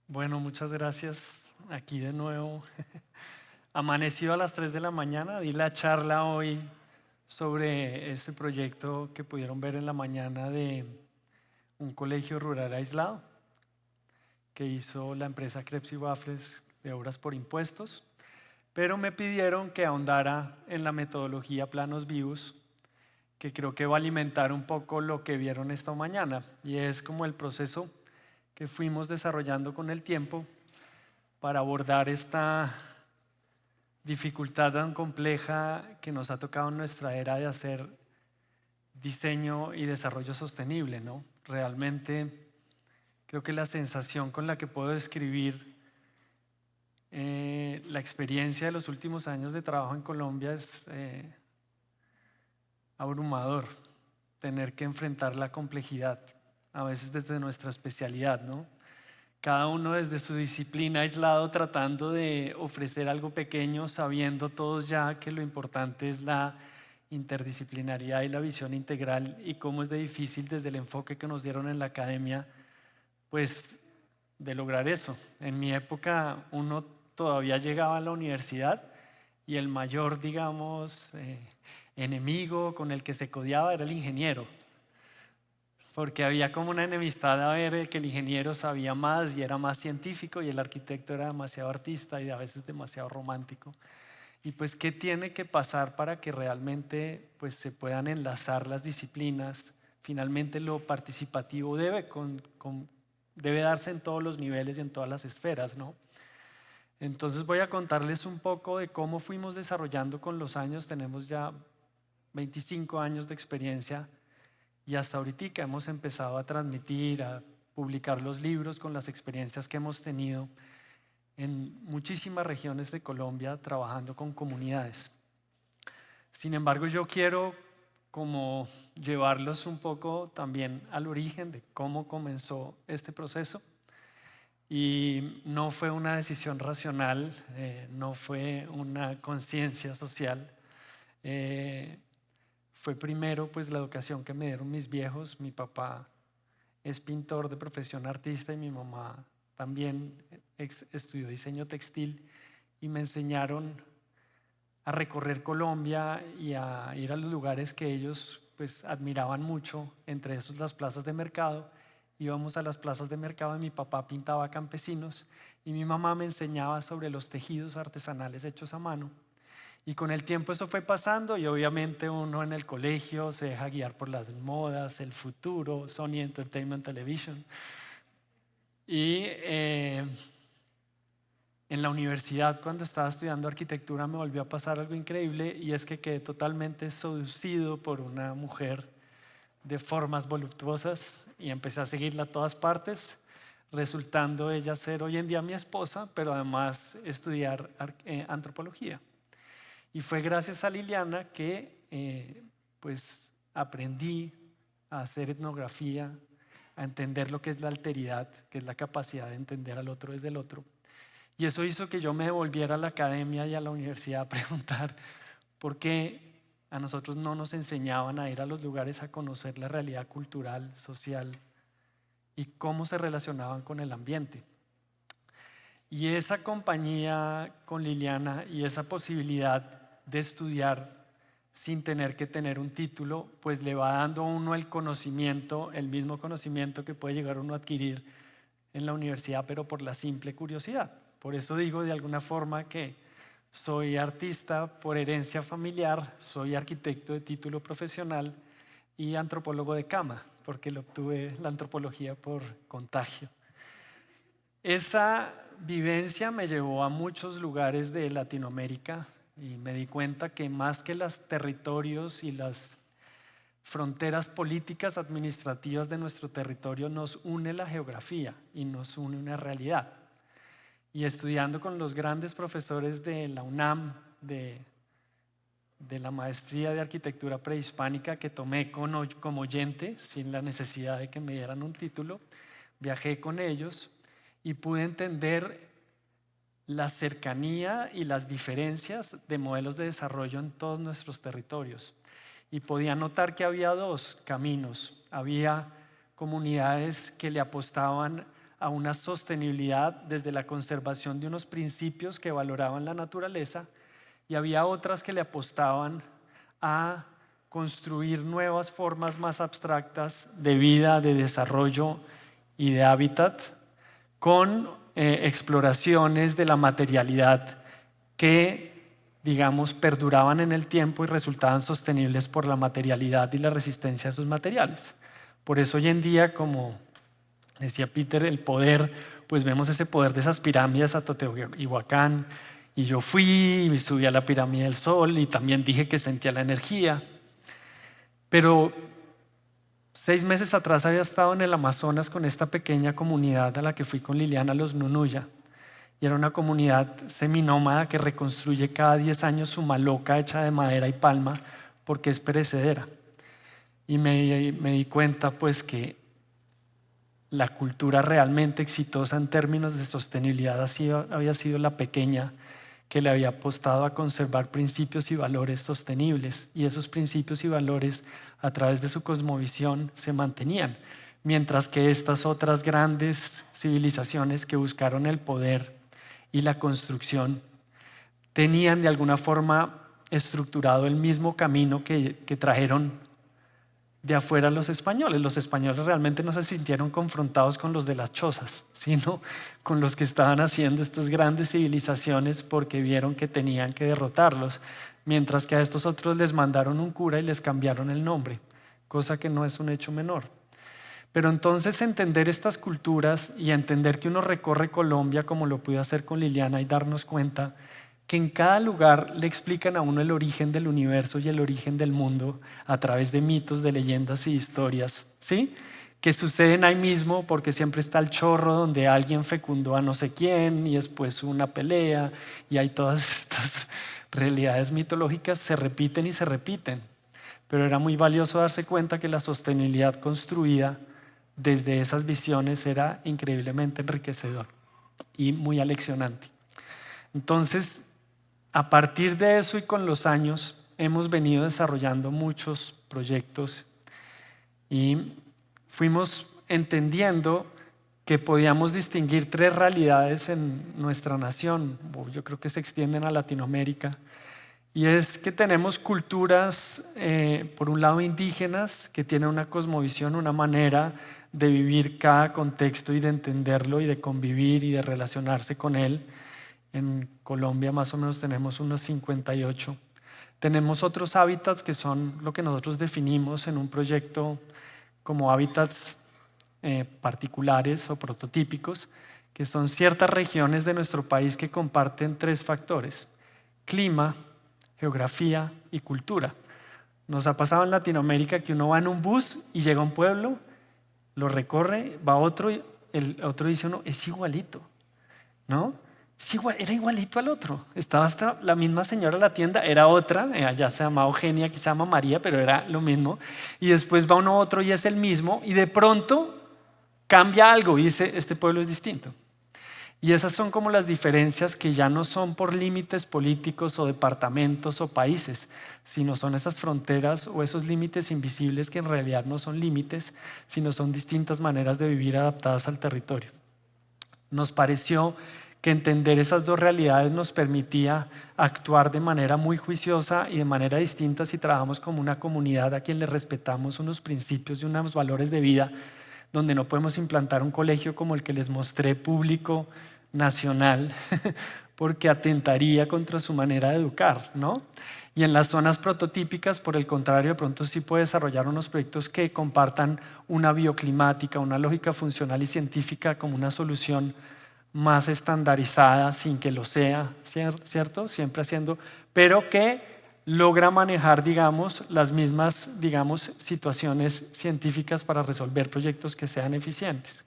Bueno, muchas gracias. Aquí de nuevo. Amanecido a las 3 de la mañana, di la charla hoy sobre ese proyecto que pudieron ver en la mañana de un colegio rural aislado que hizo la empresa Crepes y Waffles de obras por impuestos, pero me pidieron que ahondara en la metodología planos vivos, que creo que va a alimentar un poco lo que vieron esta mañana, y es como el proceso que fuimos desarrollando con el tiempo para abordar esta dificultad tan compleja que nos ha tocado en nuestra era de hacer diseño y desarrollo sostenible, ¿no? Realmente creo que la sensación con la que puedo describir la experiencia de los últimos años de trabajo en Colombia es abrumador. Tener que enfrentar la complejidad, a veces desde nuestra especialidad, ¿no? Cada uno desde su disciplina aislado tratando de ofrecer algo pequeño, sabiendo todos ya que lo importante es la interdisciplinariedad y la visión integral, y cómo es de difícil desde el enfoque que nos dieron en la academia, pues de lograr eso. En mi época uno todavía llegaba a la universidad y el mayor, digamos, enemigo con el que se codiaba era el ingeniero, porque había como una enemistad a ver que el ingeniero sabía más y era más científico y el arquitecto era demasiado artista y a veces demasiado romántico. Y pues, ¿qué tiene que pasar para que realmente pues, se puedan enlazar las disciplinas? Finalmente lo participativo debe darse en todos los niveles y en todas las esferas, ¿no? Entonces voy a contarles un poco de cómo fuimos desarrollando con los años. Tenemos ya 25 años de experiencia y hasta ahorita hemos empezado a transmitir, a publicar los libros con las experiencias que hemos tenido en muchísimas regiones de Colombia trabajando con comunidades. Sin embargo, yo quiero como llevarlos un poco también al origen de cómo comenzó este proceso. Y no fue una decisión racional, no fue una conciencia social. eh, Fue primero pues la educación que me dieron mis viejos. Mi papá es pintor de profesión, artista, y mi mamá también estudió diseño textil, y me enseñaron a recorrer Colombia y a ir a los lugares que ellos pues admiraban mucho, entre esos las plazas de mercado. Íbamos a las plazas de mercado y mi papá pintaba campesinos y mi mamá me enseñaba sobre los tejidos artesanales hechos a mano. Y con el tiempo eso fue pasando, y obviamente uno en el colegio se deja guiar por las modas, el futuro, Sony Entertainment Television. Y en la universidad, cuando estaba estudiando arquitectura, me volvió a pasar algo increíble, y es que quedé totalmente seducido por una mujer de formas voluptuosas y empecé a seguirla a todas partes, resultando ella ser hoy en día mi esposa, pero además estudiar antropología. Y fue gracias a Liliana que pues aprendí a hacer etnografía, a entender lo que es la alteridad, que es la capacidad de entender al otro desde el otro. Y eso hizo que yo me devolviera a la academia y a la universidad a preguntar por qué a nosotros no nos enseñaban a ir a los lugares a conocer la realidad cultural, social y cómo se relacionaban con el ambiente. Y esa compañía con Liliana y esa posibilidad de estudiar sin tener que tener un título, pues le va dando a uno el conocimiento, el mismo conocimiento que puede llegar uno a adquirir en la universidad, pero por la simple curiosidad. Por eso digo de alguna forma que soy artista por herencia familiar, soy arquitecto de título profesional y antropólogo de cama, porque lo obtuve la antropología por contagio. Esa vivencia me llevó a muchos lugares de Latinoamérica y me di cuenta que más que los territorios y las fronteras políticas administrativas de nuestro territorio, nos une la geografía y nos une una realidad. Y estudiando con los grandes profesores de la UNAM, de la maestría de arquitectura prehispánica que tomé como oyente, sin la necesidad de que me dieran un título, viajé con ellos y pude entender la cercanía y las diferencias de modelos de desarrollo en todos nuestros territorios. Y podía notar que había dos caminos. Había comunidades que le apostaban a una sostenibilidad desde la conservación de unos principios que valoraban la naturaleza, y había otras que le apostaban a construir nuevas formas más abstractas de vida, de desarrollo y de hábitat, con exploraciones de la materialidad que, digamos, perduraban en el tiempo y resultaban sostenibles por la materialidad y la resistencia a sus materiales. Por eso hoy en día, como decía Peter, el poder, pues vemos ese poder de esas pirámides a Teotihuacán, y yo fui y subí a la pirámide del Sol y también dije que sentía la energía. Pero 6 meses atrás había estado en el Amazonas con esta pequeña comunidad a la que fui con Liliana, los Nunuya, y era una comunidad seminómada que reconstruye cada 10 años su maloca hecha de madera y palma porque es perecedera. Y me di cuenta pues que la cultura realmente exitosa en términos de sostenibilidad había sido la pequeña que le había apostado a conservar principios y valores sostenibles, y esos principios y valores a través de su cosmovisión se mantenían, mientras que estas otras grandes civilizaciones que buscaron el poder y la construcción tenían de alguna forma estructurado el mismo camino que trajeron de afuera los españoles. Los españoles realmente no se sintieron confrontados con los de las chozas, sino con los que estaban haciendo estas grandes civilizaciones porque vieron que tenían que derrotarlos, mientras que a estos otros les mandaron un cura y les cambiaron el nombre, cosa que no es un hecho menor. Pero entonces entender estas culturas y entender que uno recorre Colombia como lo pude hacer con Liliana y darnos cuenta que en cada lugar le explican a uno el origen del universo y el origen del mundo a través de mitos, de leyendas y historias, ¿sí? Que suceden ahí mismo porque siempre está el chorro donde alguien fecundó a no sé quién y después una pelea, y hay todas estas realidades mitológicas, se repiten y se repiten. Pero era muy valioso darse cuenta que la sostenibilidad construida desde esas visiones era increíblemente enriquecedor y muy aleccionante. Entonces, a partir de eso y con los años, hemos venido desarrollando muchos proyectos y fuimos entendiendo que podíamos distinguir 3 realidades en nuestra nación, yo creo que se extienden a Latinoamérica, y es que tenemos culturas, por un lado indígenas, que tienen una cosmovisión, una manera de vivir cada contexto y de entenderlo y de convivir y de relacionarse con él. En Colombia más o menos tenemos unos 58. Tenemos otros hábitats que son lo que nosotros definimos en un proyecto como hábitats particulares o prototípicos, que son ciertas regiones de nuestro país que comparten 3 factores: clima, geografía y cultura. Nos ha pasado en Latinoamérica que uno va en un bus y llega a un pueblo, lo recorre, va a otro y el otro dice uno, es igualito, ¿no? Era igualito al otro. Estaba hasta la misma señora en la tienda, era otra, allá se llamaba Eugenia, aquí se llama María, pero era lo mismo. Y después va uno a otro y es el mismo, y de pronto cambia algo y dice, este pueblo es distinto. Y esas son como las diferencias que ya no son por límites políticos o departamentos o países, sino son esas fronteras o esos límites invisibles que en realidad no son límites, sino son distintas maneras de vivir adaptadas al territorio. Nos pareció que entender esas 2 realidades nos permitía actuar de manera muy juiciosa y de manera distinta si trabajamos como una comunidad a quien le respetamos unos principios y unos valores de vida, donde no podemos implantar un colegio como el que les mostré, público, nacional, porque atentaría contra su manera de educar, ¿no? Y en las zonas prototípicas, por el contrario, de pronto sí puede desarrollar unos proyectos que compartan una bioclimática, una lógica funcional y científica como una solución más estandarizada, sin que lo sea, ¿cierto? Siempre haciendo, pero que logra manejar, digamos, las mismas, digamos, situaciones científicas para resolver proyectos que sean eficientes.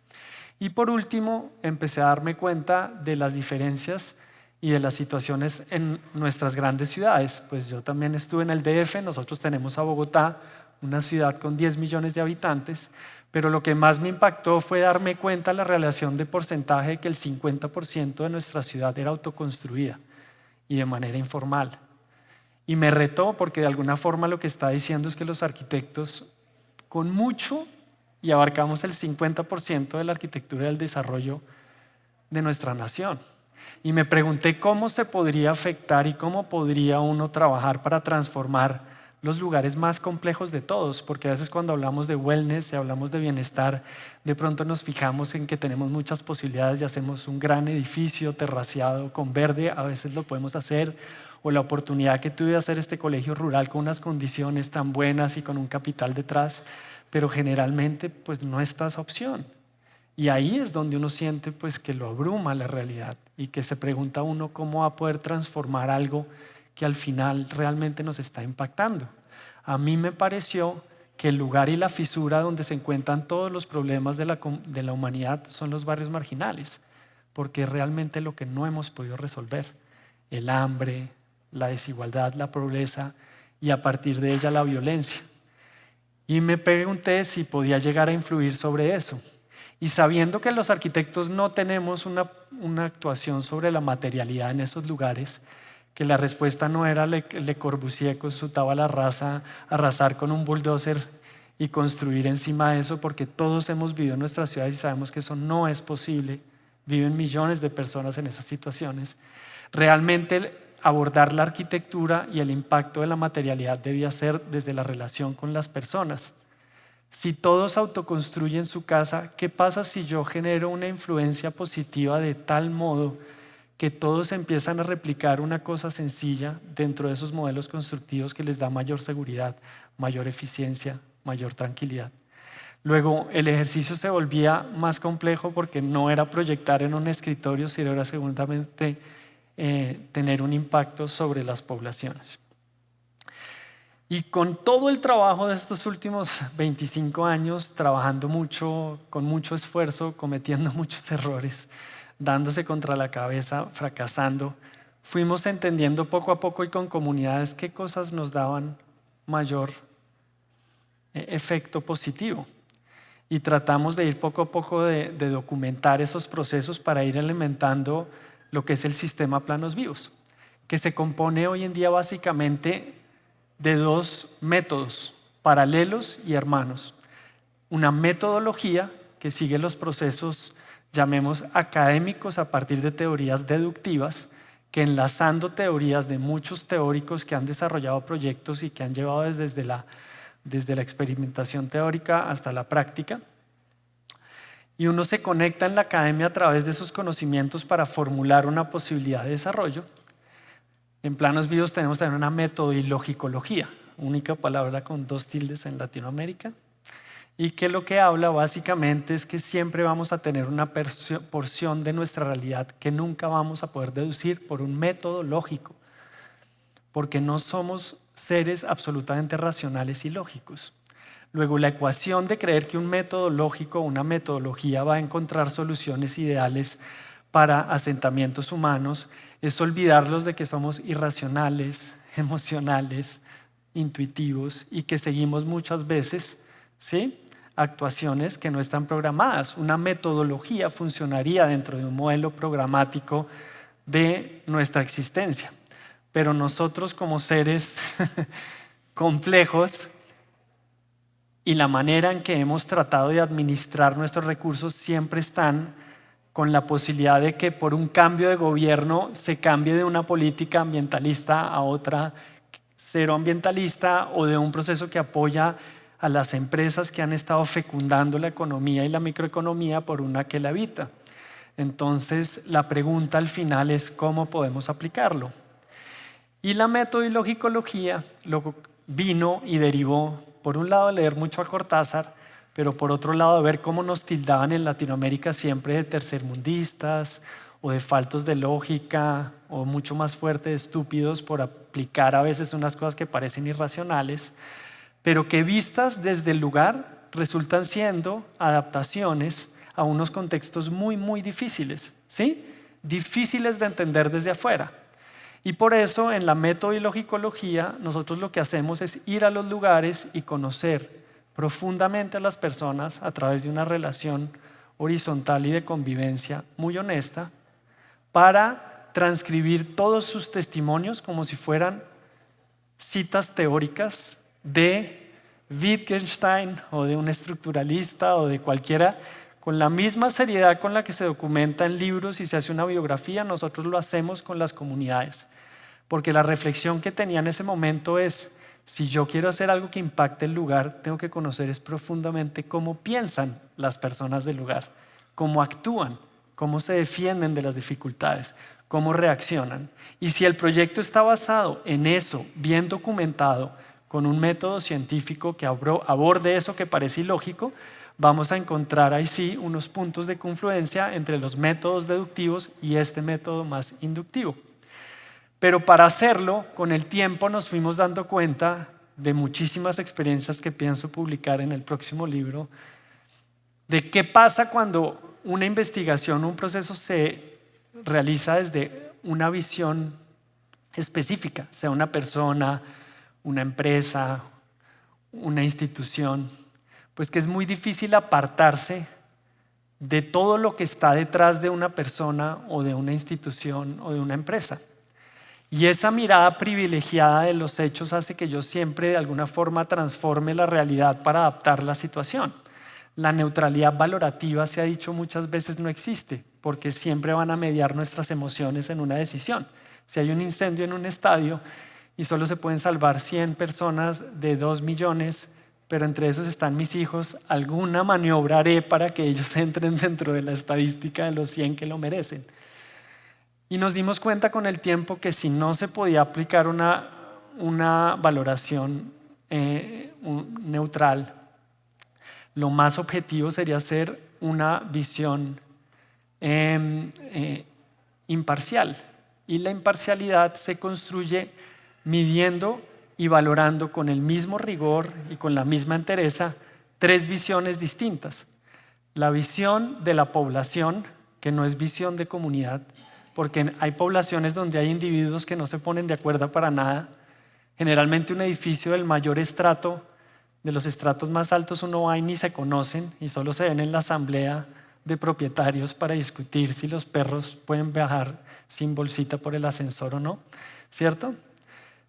Y por último, empecé a darme cuenta de las diferencias y de las situaciones en nuestras grandes ciudades. Pues yo también estuve en el DF, nosotros tenemos a Bogotá, una ciudad con 10 millones de habitantes, pero lo que más me impactó fue darme cuenta de la relación de porcentaje, que el 50% de nuestra ciudad era autoconstruida y de manera informal. Y me retó porque de alguna forma lo que está diciendo es que los arquitectos con mucho y abarcamos el 50% de la arquitectura del desarrollo de nuestra nación. Y me pregunté cómo se podría afectar y cómo podría uno trabajar para transformar los lugares más complejos de todos, porque a veces cuando hablamos de wellness y hablamos de bienestar, de pronto nos fijamos en que tenemos muchas posibilidades y hacemos un gran edificio terraciado con verde, a veces lo podemos hacer, o la oportunidad que tuve de hacer este colegio rural con unas condiciones tan buenas y con un capital detrás, pero generalmente pues no está esa opción. Y ahí es donde uno siente pues que lo abruma la realidad y que se pregunta uno cómo va a poder transformar algo que al final realmente nos está impactando. A mí me pareció que el lugar y la fisura donde se encuentran todos los problemas de la humanidad son los barrios marginales, porque es realmente lo que no hemos podido resolver. El hambre, la desigualdad, la pobreza y a partir de ella la violencia. Y me pregunté si podía llegar a influir sobre eso. Y sabiendo que los arquitectos no tenemos una actuación sobre la materialidad en esos lugares, que la respuesta no era Le Corbusier con su tabla rasa, arrasar con un bulldozer y construir encima de eso, porque todos hemos vivido en nuestras ciudades y sabemos que eso no es posible. Viven millones de personas en esas situaciones. Realmente abordar la arquitectura y el impacto de la materialidad debía ser desde la relación con las personas. Si todos autoconstruyen su casa, ¿qué pasa si yo genero una influencia positiva de tal modo que todos empiezan a replicar una cosa sencilla dentro de esos modelos constructivos que les da mayor seguridad, mayor eficiencia, mayor tranquilidad? Luego el ejercicio se volvía más complejo porque no era proyectar en un escritorio, sino era seguramente tener un impacto sobre las poblaciones. Y con todo el trabajo de estos últimos 25 años, trabajando mucho, con mucho esfuerzo, cometiendo muchos errores, dándose contra la cabeza, fracasando, fuimos entendiendo poco a poco y con comunidades qué cosas nos daban mayor efecto positivo. Y tratamos de ir poco a poco de documentar esos procesos para ir alimentando lo que es el sistema Planos Vivos, que se compone hoy en día básicamente de dos métodos paralelos y hermanos. Una metodología que sigue los procesos, llamemos académicos, a partir de teorías deductivas, que enlazando teorías de muchos teóricos que han desarrollado proyectos y que han llevado desde la experimentación teórica hasta la práctica. Y uno se conecta en la academia a través de esos conocimientos para formular una posibilidad de desarrollo. En Planos Vivos tenemos también una metodilogicología, única palabra con 2 tildes en Latinoamérica, y que lo que habla básicamente es que siempre vamos a tener una porción de nuestra realidad que nunca vamos a poder deducir por un método lógico, porque no somos seres absolutamente racionales y lógicos. Luego, la ecuación de creer que un método lógico, una metodología va a encontrar soluciones ideales para asentamientos humanos es olvidarlos de que somos irracionales, emocionales, intuitivos y que seguimos muchas veces, ¿sí?, actuaciones que no están programadas. Una metodología funcionaría dentro de un modelo programático de nuestra existencia, pero nosotros como seres complejos y la manera en que hemos tratado de administrar nuestros recursos siempre están con la posibilidad de que por un cambio de gobierno se cambie de una política ambientalista a otra cero ambientalista o de un proceso que apoya a las empresas que han estado fecundando la economía y la microeconomía por una que la evita. Entonces, la pregunta al final es cómo podemos aplicarlo. Y la metodilogicología vino y derivó, por un lado, de leer mucho a Cortázar, pero por otro lado de ver cómo nos tildaban en Latinoamérica siempre de tercermundistas o de faltos de lógica o mucho más fuerte de estúpidos por aplicar a veces unas cosas que parecen irracionales, pero que vistas desde el lugar resultan siendo adaptaciones a unos contextos muy, muy difíciles, ¿sí? Difíciles de entender desde afuera. Y por eso en la metodilogicología nosotros lo que hacemos es ir a los lugares y conocer profundamente a las personas a través de una relación horizontal y de convivencia muy honesta para transcribir todos sus testimonios como si fueran citas teóricas de Wittgenstein o de un estructuralista o de cualquiera, con la misma seriedad con la que se documenta en libros y se hace una biografía, nosotros lo hacemos con las comunidades. Porque la reflexión que tenía en ese momento es, si yo quiero hacer algo que impacte el lugar, tengo que conocer profundamente cómo piensan las personas del lugar, cómo actúan, cómo se defienden de las dificultades, cómo reaccionan. Y si el proyecto está basado en eso, bien documentado, con un método científico que aborde eso que parece ilógico, vamos a encontrar ahí sí unos puntos de confluencia entre los métodos deductivos y este método más inductivo. Pero para hacerlo, con el tiempo nos fuimos dando cuenta de muchísimas experiencias que pienso publicar en el próximo libro, de qué pasa cuando una investigación, un proceso se realiza desde una visión específica, sea una persona, una empresa, una institución, pues que es muy difícil apartarse de todo lo que está detrás de una persona o de una institución o de una empresa. Y esa mirada privilegiada de los hechos hace que yo siempre de alguna forma transforme la realidad para adaptar la situación. La neutralidad valorativa, se ha dicho muchas veces, no existe, porque siempre van a mediar nuestras emociones en una decisión. Si hay un incendio en un estadio y solo se pueden salvar 100 personas de 2 millones, pero entre esos están mis hijos, alguna maniobra haré para que ellos entren dentro de la estadística de los 100 que lo merecen. Y nos dimos cuenta con el tiempo que si no se podía aplicar una valoración neutral, lo más objetivo sería hacer una visión imparcial. Y la imparcialidad se construye midiendo y valorando con el mismo rigor y con la misma entereza 3 visiones distintas. La visión de la población, que no es visión de comunidad, porque hay poblaciones donde hay individuos que no se ponen de acuerdo para nada. Generalmente un edificio del mayor estrato, de los estratos más altos, uno va y ni se conocen y solo se ven en la asamblea de propietarios para discutir si los perros pueden viajar sin bolsita por el ascensor o no, ¿cierto?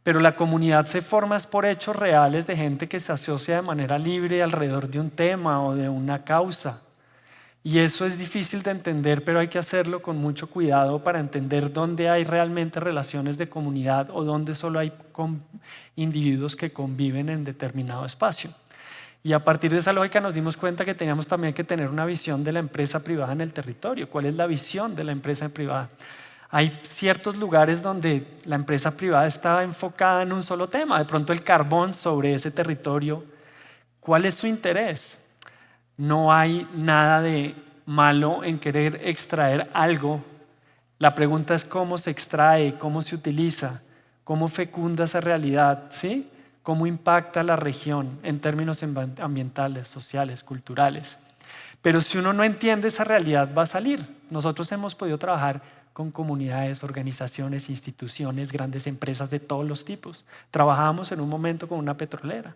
Pero la comunidad se forma por hechos reales de gente que se asocia de manera libre alrededor de un tema o de una causa. Y eso es difícil de entender, pero hay que hacerlo con mucho cuidado para entender dónde hay realmente relaciones de comunidad o dónde solo hay individuos que conviven en determinado espacio. Y a partir de esa lógica nos dimos cuenta que teníamos también que tener una visión de la empresa privada en el territorio. ¿Cuál es la visión de la empresa privada? Hay ciertos lugares donde la empresa privada está enfocada en un solo tema, de pronto el carbón sobre ese territorio. ¿Cuál es su interés? No hay nada de malo en querer extraer algo. La pregunta es cómo se extrae, cómo se utiliza, cómo fecunda esa realidad, ¿sí? Cómo impacta la región en términos ambientales, sociales, culturales. Pero si uno no entiende esa realidad, va a salir. Nosotros hemos podido trabajar con comunidades, organizaciones, instituciones, grandes empresas de todos los tipos. Trabajábamos en un momento con una petrolera.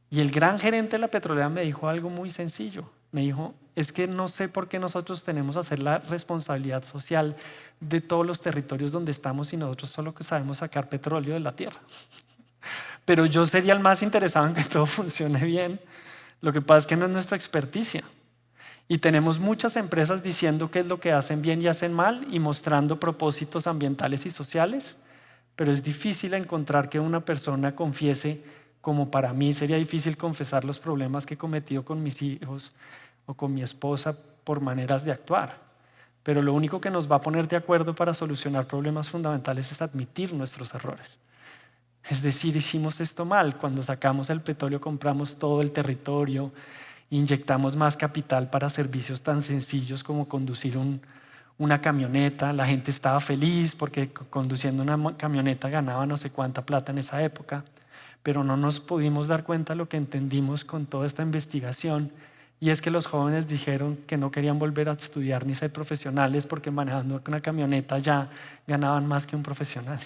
Y el gran gerente de la petrolera me dijo algo muy sencillo. Me dijo, es que no sé por qué nosotros tenemos que hacer la responsabilidad social de todos los territorios donde estamos y nosotros solo que sabemos sacar petróleo de la tierra. Pero yo sería el más interesado en que todo funcione bien. Lo que pasa es que no es nuestra experticia. Y tenemos muchas empresas diciendo qué es lo que hacen bien y hacen mal y mostrando propósitos ambientales y sociales, pero es difícil encontrar que una persona confiese, como para mí sería difícil confesar los problemas que he cometido con mis hijos o con mi esposa por maneras de actuar. Pero lo único que nos va a poner de acuerdo para solucionar problemas fundamentales es admitir nuestros errores. Es decir, hicimos esto mal. Cuando sacamos el petróleo compramos todo el territorio, inyectamos más capital para servicios tan sencillos como conducir una camioneta. La gente estaba feliz porque conduciendo una camioneta ganaba no sé cuánta plata en esa época. Pero no nos pudimos dar cuenta de lo que entendimos con toda esta investigación, y es que los jóvenes dijeron que no querían volver a estudiar ni ser profesionales porque manejando una camioneta ya ganaban más que un profesional.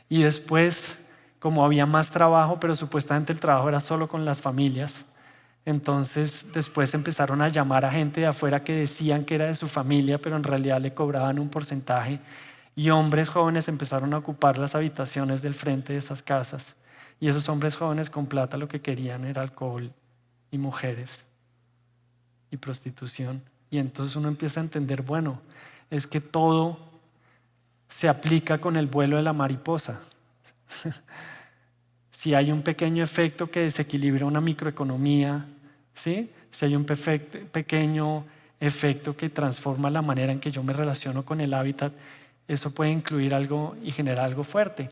Y después, como había más trabajo, pero supuestamente el trabajo era solo con las familias, entonces después empezaron a llamar a gente de afuera que decían que era de su familia, pero en realidad le cobraban un porcentaje, y hombres jóvenes empezaron a ocupar las habitaciones del frente de esas casas. Y esos hombres jóvenes con plata lo que querían era alcohol y mujeres y prostitución. Y entonces uno empieza a entender, bueno, es que todo se aplica con el vuelo de la mariposa. Si hay un pequeño efecto que desequilibra una microeconomía, ¿sí? Si hay un pequeño efecto que transforma la manera en que yo me relaciono con el hábitat, eso puede incluir algo y generar algo fuerte.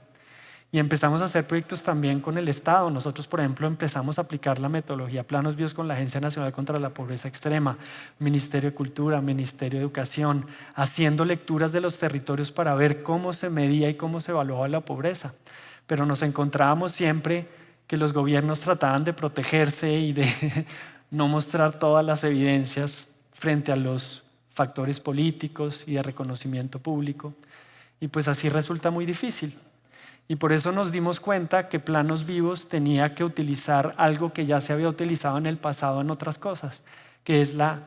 Y empezamos a hacer proyectos también con el Estado. Nosotros, por ejemplo, empezamos a aplicar la metodología Planos Vivos con la Agencia Nacional contra la Pobreza Extrema, Ministerio de Cultura, Ministerio de Educación, haciendo lecturas de los territorios para ver cómo se medía y cómo se evaluaba la pobreza. Pero nos encontrábamos siempre que los gobiernos trataban de protegerse y de no mostrar todas las evidencias frente a los factores políticos y de reconocimiento público. Y pues así resulta muy difícil. Y por eso nos dimos cuenta que Planos Vivos tenía que utilizar algo que ya se había utilizado en el pasado en otras cosas, que es la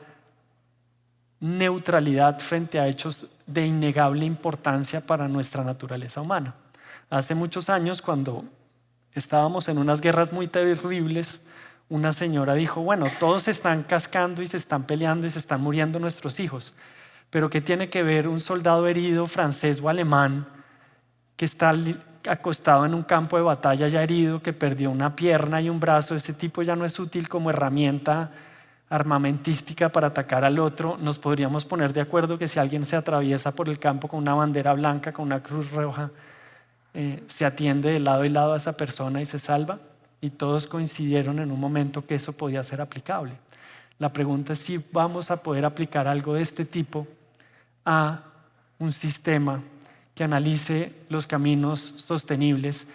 neutralidad frente a hechos de innegable importancia para nuestra naturaleza humana. Hace muchos años, cuando estábamos en unas guerras muy terribles, una señora dijo, bueno, todos se están cascando y se están peleando y se están muriendo nuestros hijos, pero ¿qué tiene que ver un soldado herido francés o alemán que está acostado en un campo de batalla ya herido, que perdió una pierna y un brazo? Ese tipo ya no es útil como herramienta armamentística para atacar al otro. Nos podríamos poner de acuerdo que si alguien se atraviesa por el campo con una bandera blanca, con una cruz roja, se atiende de lado y lado a esa persona y se salva. Y todos coincidieron en un momento que eso podía ser aplicable. La pregunta es si vamos a poder aplicar algo de este tipo a un sistema que analice los caminos sostenibles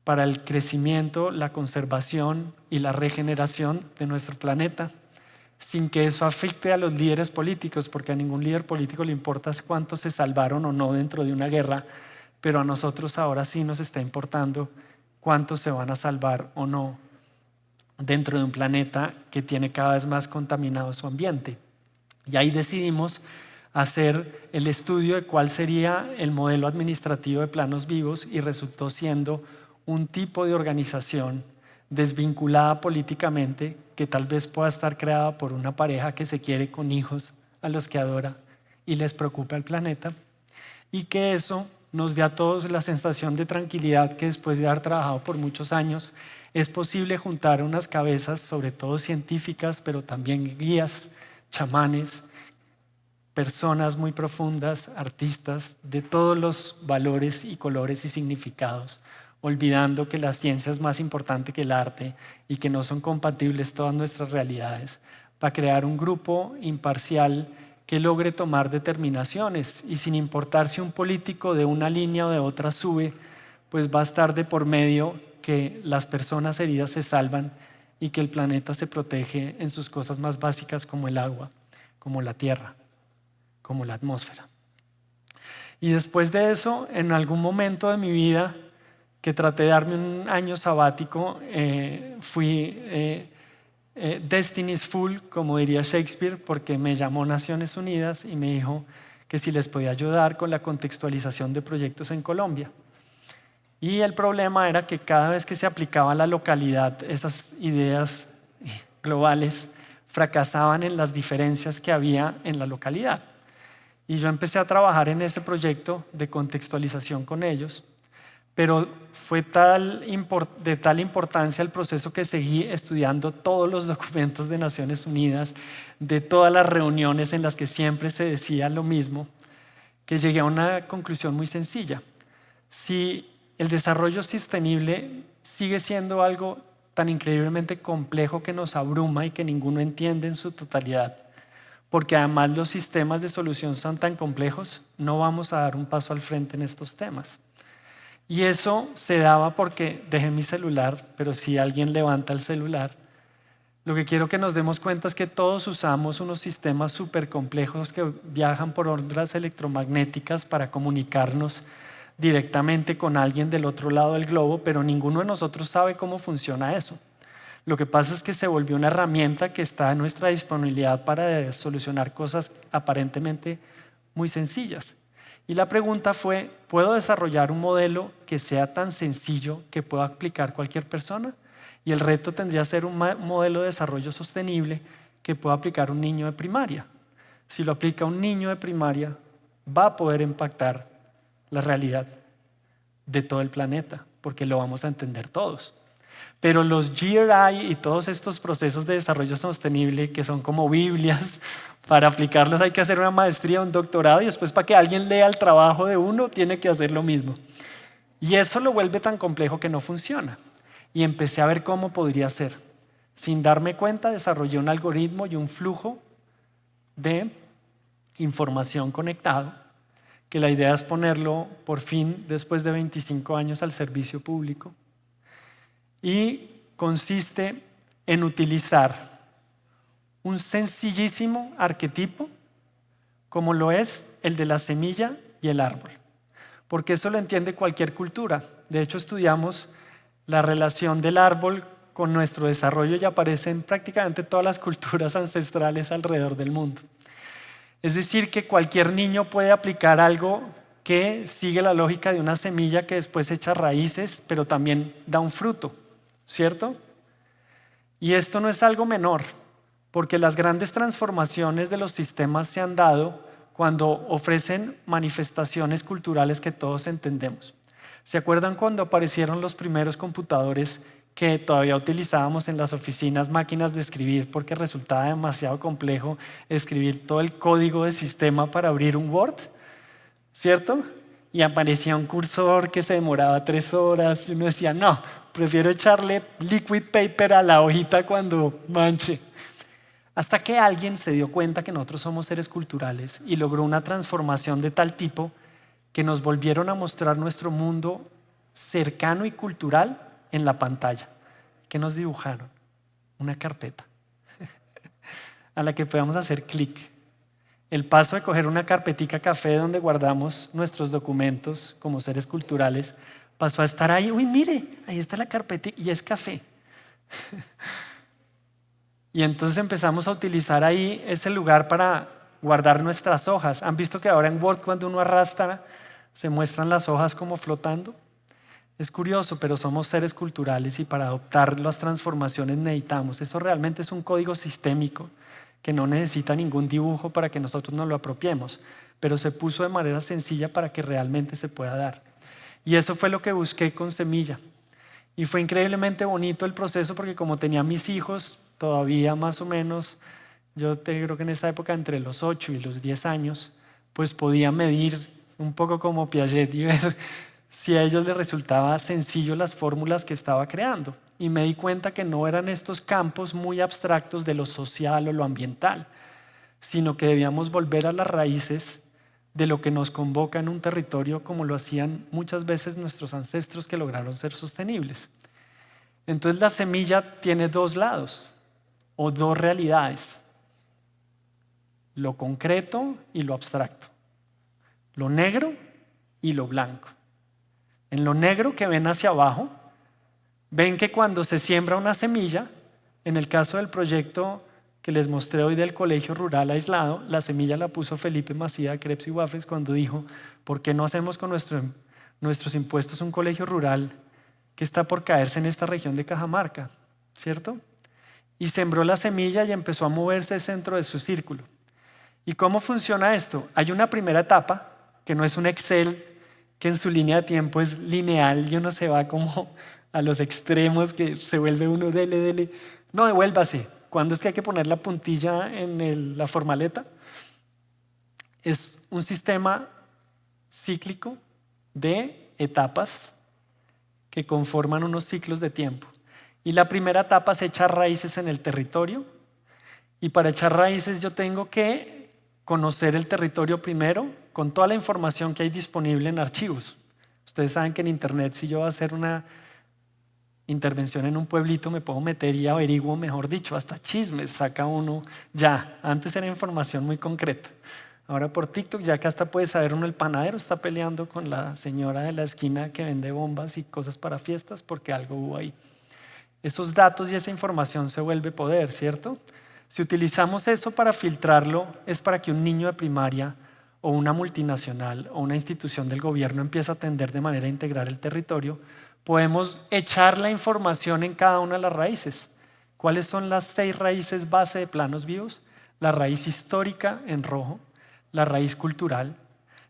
para el crecimiento, la conservación y la regeneración de nuestro planeta, sin que eso afecte a los líderes políticos, porque a ningún líder político le importa cuántos se salvaron o no dentro de una guerra, pero a nosotros ahora sí nos está importando cuántos se van a salvar o no dentro de un planeta que tiene cada vez más contaminado su ambiente. Y ahí decidimos hacer el estudio de cuál sería el modelo administrativo de Planos Vivos, y resultó siendo un tipo de organización desvinculada políticamente, que tal vez pueda estar creada por una pareja que se quiere con hijos a los que adora y les preocupa el planeta, y que eso nos dé a todos la sensación de tranquilidad que después de haber trabajado por muchos años es posible juntar unas cabezas, sobre todo científicas, pero también guías, chamanes, personas muy profundas, artistas de todos los valores y colores y significados, olvidando que la ciencia es más importante que el arte y que no son compatibles todas nuestras realidades, para crear un grupo imparcial que logre tomar determinaciones, y sin importar si un político de una línea o de otra sube, pues va a estar de por medio que las personas heridas se salvan y que el planeta se protege en sus cosas más básicas, como el agua, como la tierra, como la atmósfera. Y después de eso, en algún momento de mi vida, que traté de darme un año sabático, fui Destiny's Fool, como diría Shakespeare, porque me llamó Naciones Unidas y me dijo que si les podía ayudar con la contextualización de proyectos en Colombia. Y el problema era que cada vez que se aplicaba a la localidad, esas ideas globales fracasaban en las diferencias que había en la localidad. Y yo empecé a trabajar en ese proyecto de contextualización con ellos, pero fue de tal importancia el proceso que seguí estudiando todos los documentos de Naciones Unidas, de todas las reuniones en las que siempre se decía lo mismo, que llegué a una conclusión muy sencilla. Si el desarrollo sostenible sigue siendo algo tan increíblemente complejo que nos abruma y que ninguno entiende en su totalidad, porque además los sistemas de solución son tan complejos, no vamos a dar un paso al frente en estos temas. Y eso se daba porque dejé mi celular, pero si alguien levanta el celular, lo que quiero que nos demos cuenta es que todos usamos unos sistemas súper complejos que viajan por ondas electromagnéticas para comunicarnos directamente con alguien del otro lado del globo, pero ninguno de nosotros sabe cómo funciona eso. Lo que pasa es que se volvió una herramienta que está a nuestra disponibilidad para solucionar cosas aparentemente muy sencillas. Y la pregunta fue, ¿puedo desarrollar un modelo que sea tan sencillo que pueda aplicar cualquier persona? Y el reto tendría que ser un modelo de desarrollo sostenible que pueda aplicar un niño de primaria. Si lo aplica un niño de primaria, va a poder impactar la realidad de todo el planeta, porque lo vamos a entender todos. Pero los GRI y todos estos procesos de desarrollo sostenible, que son como Biblias, para aplicarlos hay que hacer una maestría, un doctorado, y después para que alguien lea el trabajo de uno, tiene que hacer lo mismo. Y eso lo vuelve tan complejo que no funciona. Y empecé a ver cómo podría ser. Sin darme cuenta, desarrollé un algoritmo y un flujo de información conectado, que la idea es ponerlo por fin, después de 25 años, al servicio público. Y consiste en utilizar un sencillísimo arquetipo como lo es el de la semilla y el árbol, porque eso lo entiende cualquier cultura. De hecho, estudiamos la relación del árbol con nuestro desarrollo y aparece en prácticamente todas las culturas ancestrales alrededor del mundo. Es decir, que cualquier niño puede aplicar algo que sigue la lógica de una semilla que después echa raíces, pero también da un fruto, ¿cierto? Y esto no es algo menor, porque las grandes transformaciones de los sistemas se han dado cuando ofrecen manifestaciones culturales que todos entendemos. ¿Se acuerdan cuando aparecieron los primeros computadores que todavía utilizábamos en las oficinas, máquinas de escribir, porque resultaba demasiado complejo escribir todo el código de sistema para abrir un Word? ¿Cierto? Y aparecía un cursor que se demoraba 3 horas y uno decía, no, prefiero echarle liquid paper a la hojita cuando manche. Hasta que alguien se dio cuenta que nosotros somos seres culturales y logró una transformación de tal tipo que nos volvieron a mostrar nuestro mundo cercano y cultural en la pantalla. ¿Qué nos dibujaron? Una carpeta a la que podamos hacer clic. El paso de coger una carpetica café donde guardamos nuestros documentos como seres culturales pasó a estar ahí. Uy, mire, ahí está la carpetica y es café. Y entonces empezamos a utilizar ahí ese lugar para guardar nuestras hojas. ¿Han visto que ahora en Word cuando uno arrastra se muestran las hojas como flotando? Es curioso, pero somos seres culturales y para adoptar las transformaciones necesitamos. Eso realmente es un código sistémico que no necesita ningún dibujo para que nosotros nos lo apropiemos, pero se puso de manera sencilla para que realmente se pueda dar. Y eso fue lo que busqué con Semilla. Y fue increíblemente bonito el proceso porque como tenía mis hijos, todavía más o menos, yo creo que en esa época entre los 8 y los 10 años, pues podía medir un poco como Piaget y ver si a ellos les resultaba sencillo las fórmulas que estaba creando. Y me di cuenta que no eran estos campos muy abstractos de lo social o lo ambiental, sino que debíamos volver a las raíces de lo que nos convoca en un territorio como lo hacían muchas veces nuestros ancestros que lograron ser sostenibles. Entonces la semilla tiene 2 lados o 2 realidades: lo concreto y lo abstracto, lo negro y lo blanco. En lo negro que ven hacia abajo, ven que cuando se siembra una semilla, en el caso del proyecto que les mostré hoy del colegio rural aislado, la semilla la puso Felipe Macía de Crepes y Waffles cuando dijo, ¿por qué no hacemos con nuestros impuestos un colegio rural que está por caerse en esta región de Cajamarca? ¿Cierto? Y sembró la semilla y empezó a moverse dentro de su círculo. ¿Y cómo funciona esto? Hay una primera etapa, que no es un Excel, que en su línea de tiempo es lineal y uno se va como a los extremos, que se vuelve uno dele. No, devuélvase. ¿Cuándo es que hay que poner la puntilla en la formaleta? Es un sistema cíclico de etapas que conforman unos ciclos de tiempo. Y la primera etapa es echar raíces en el territorio. Y para echar raíces yo tengo que conocer el territorio primero con toda la información que hay disponible en archivos. Ustedes saben que en internet, si yo voy a hacer una intervención en un pueblito, me puedo meter y averiguo, mejor dicho, hasta chismes saca uno ya. Antes era información muy concreta. Ahora por TikTok ya que hasta puede saber uno, el panadero está peleando con la señora de la esquina que vende bombas y cosas para fiestas porque algo hubo ahí. Esos datos y esa información se vuelve poder, ¿cierto? Si utilizamos eso para filtrarlo, es para que un niño de primaria o una multinacional o una institución del gobierno empieza a atender de manera integral el territorio, podemos echar la información en cada una de las raíces. ¿Cuáles son las 6 raíces base de planos vivos? La raíz histórica en rojo, la raíz cultural,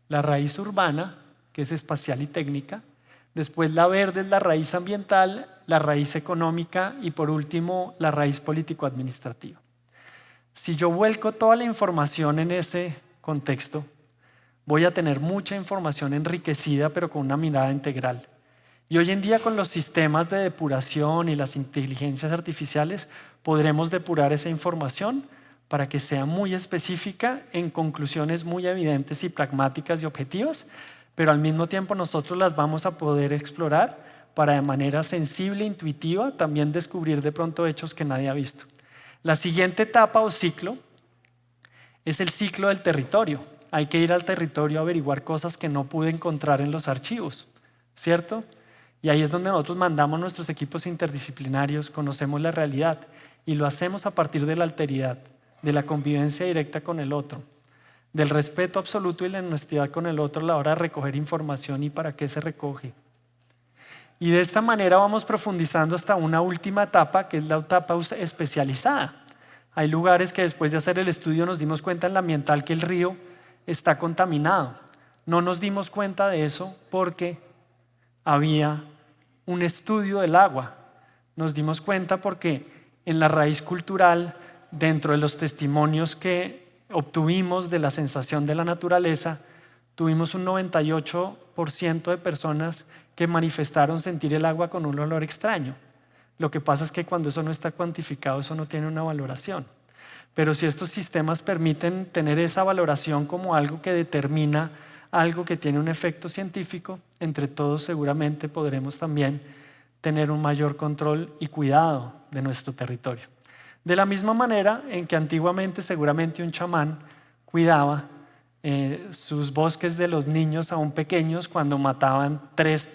la raíz urbana, que es espacial y técnica, después la verde es la raíz ambiental, la raíz económica y por último la raíz político-administrativa. Si yo vuelco toda la información en ese contexto, voy a tener mucha información enriquecida pero con una mirada integral. Y hoy en día con los sistemas de depuración y las inteligencias artificiales podremos depurar esa información para que sea muy específica en conclusiones muy evidentes y pragmáticas y objetivas, pero al mismo tiempo nosotros las vamos a poder explorar para de manera sensible e intuitiva también descubrir de pronto hechos que nadie ha visto. La siguiente etapa o ciclo es el ciclo del territorio. Hay que ir al territorio a averiguar cosas que no pude encontrar en los archivos, ¿cierto? Y ahí es donde nosotros mandamos nuestros equipos interdisciplinarios, conocemos la realidad y lo hacemos a partir de la alteridad, de la convivencia directa con el otro, del respeto absoluto y la honestidad con el otro a la hora de recoger información y para qué se recoge. Y de esta manera vamos profundizando hasta una última etapa, que es la etapa especializada. Hay lugares que después de hacer el estudio nos dimos cuenta en la ambiental que el río está contaminado. No nos dimos cuenta de eso porque había un estudio del agua. Nos dimos cuenta porque en la raíz cultural, dentro de los testimonios que obtuvimos de la sensación de la naturaleza, tuvimos un 98% de personas que manifestaron sentir el agua con un olor extraño. Lo que pasa es que cuando eso no está cuantificado, eso no tiene una valoración. Pero si estos sistemas permiten tener esa valoración como algo que determina algo que tiene un efecto científico, entre todos seguramente podremos también tener un mayor control y cuidado de nuestro territorio. De la misma manera en que antiguamente seguramente un chamán cuidaba sus bosques de los niños aún pequeños cuando mataban 3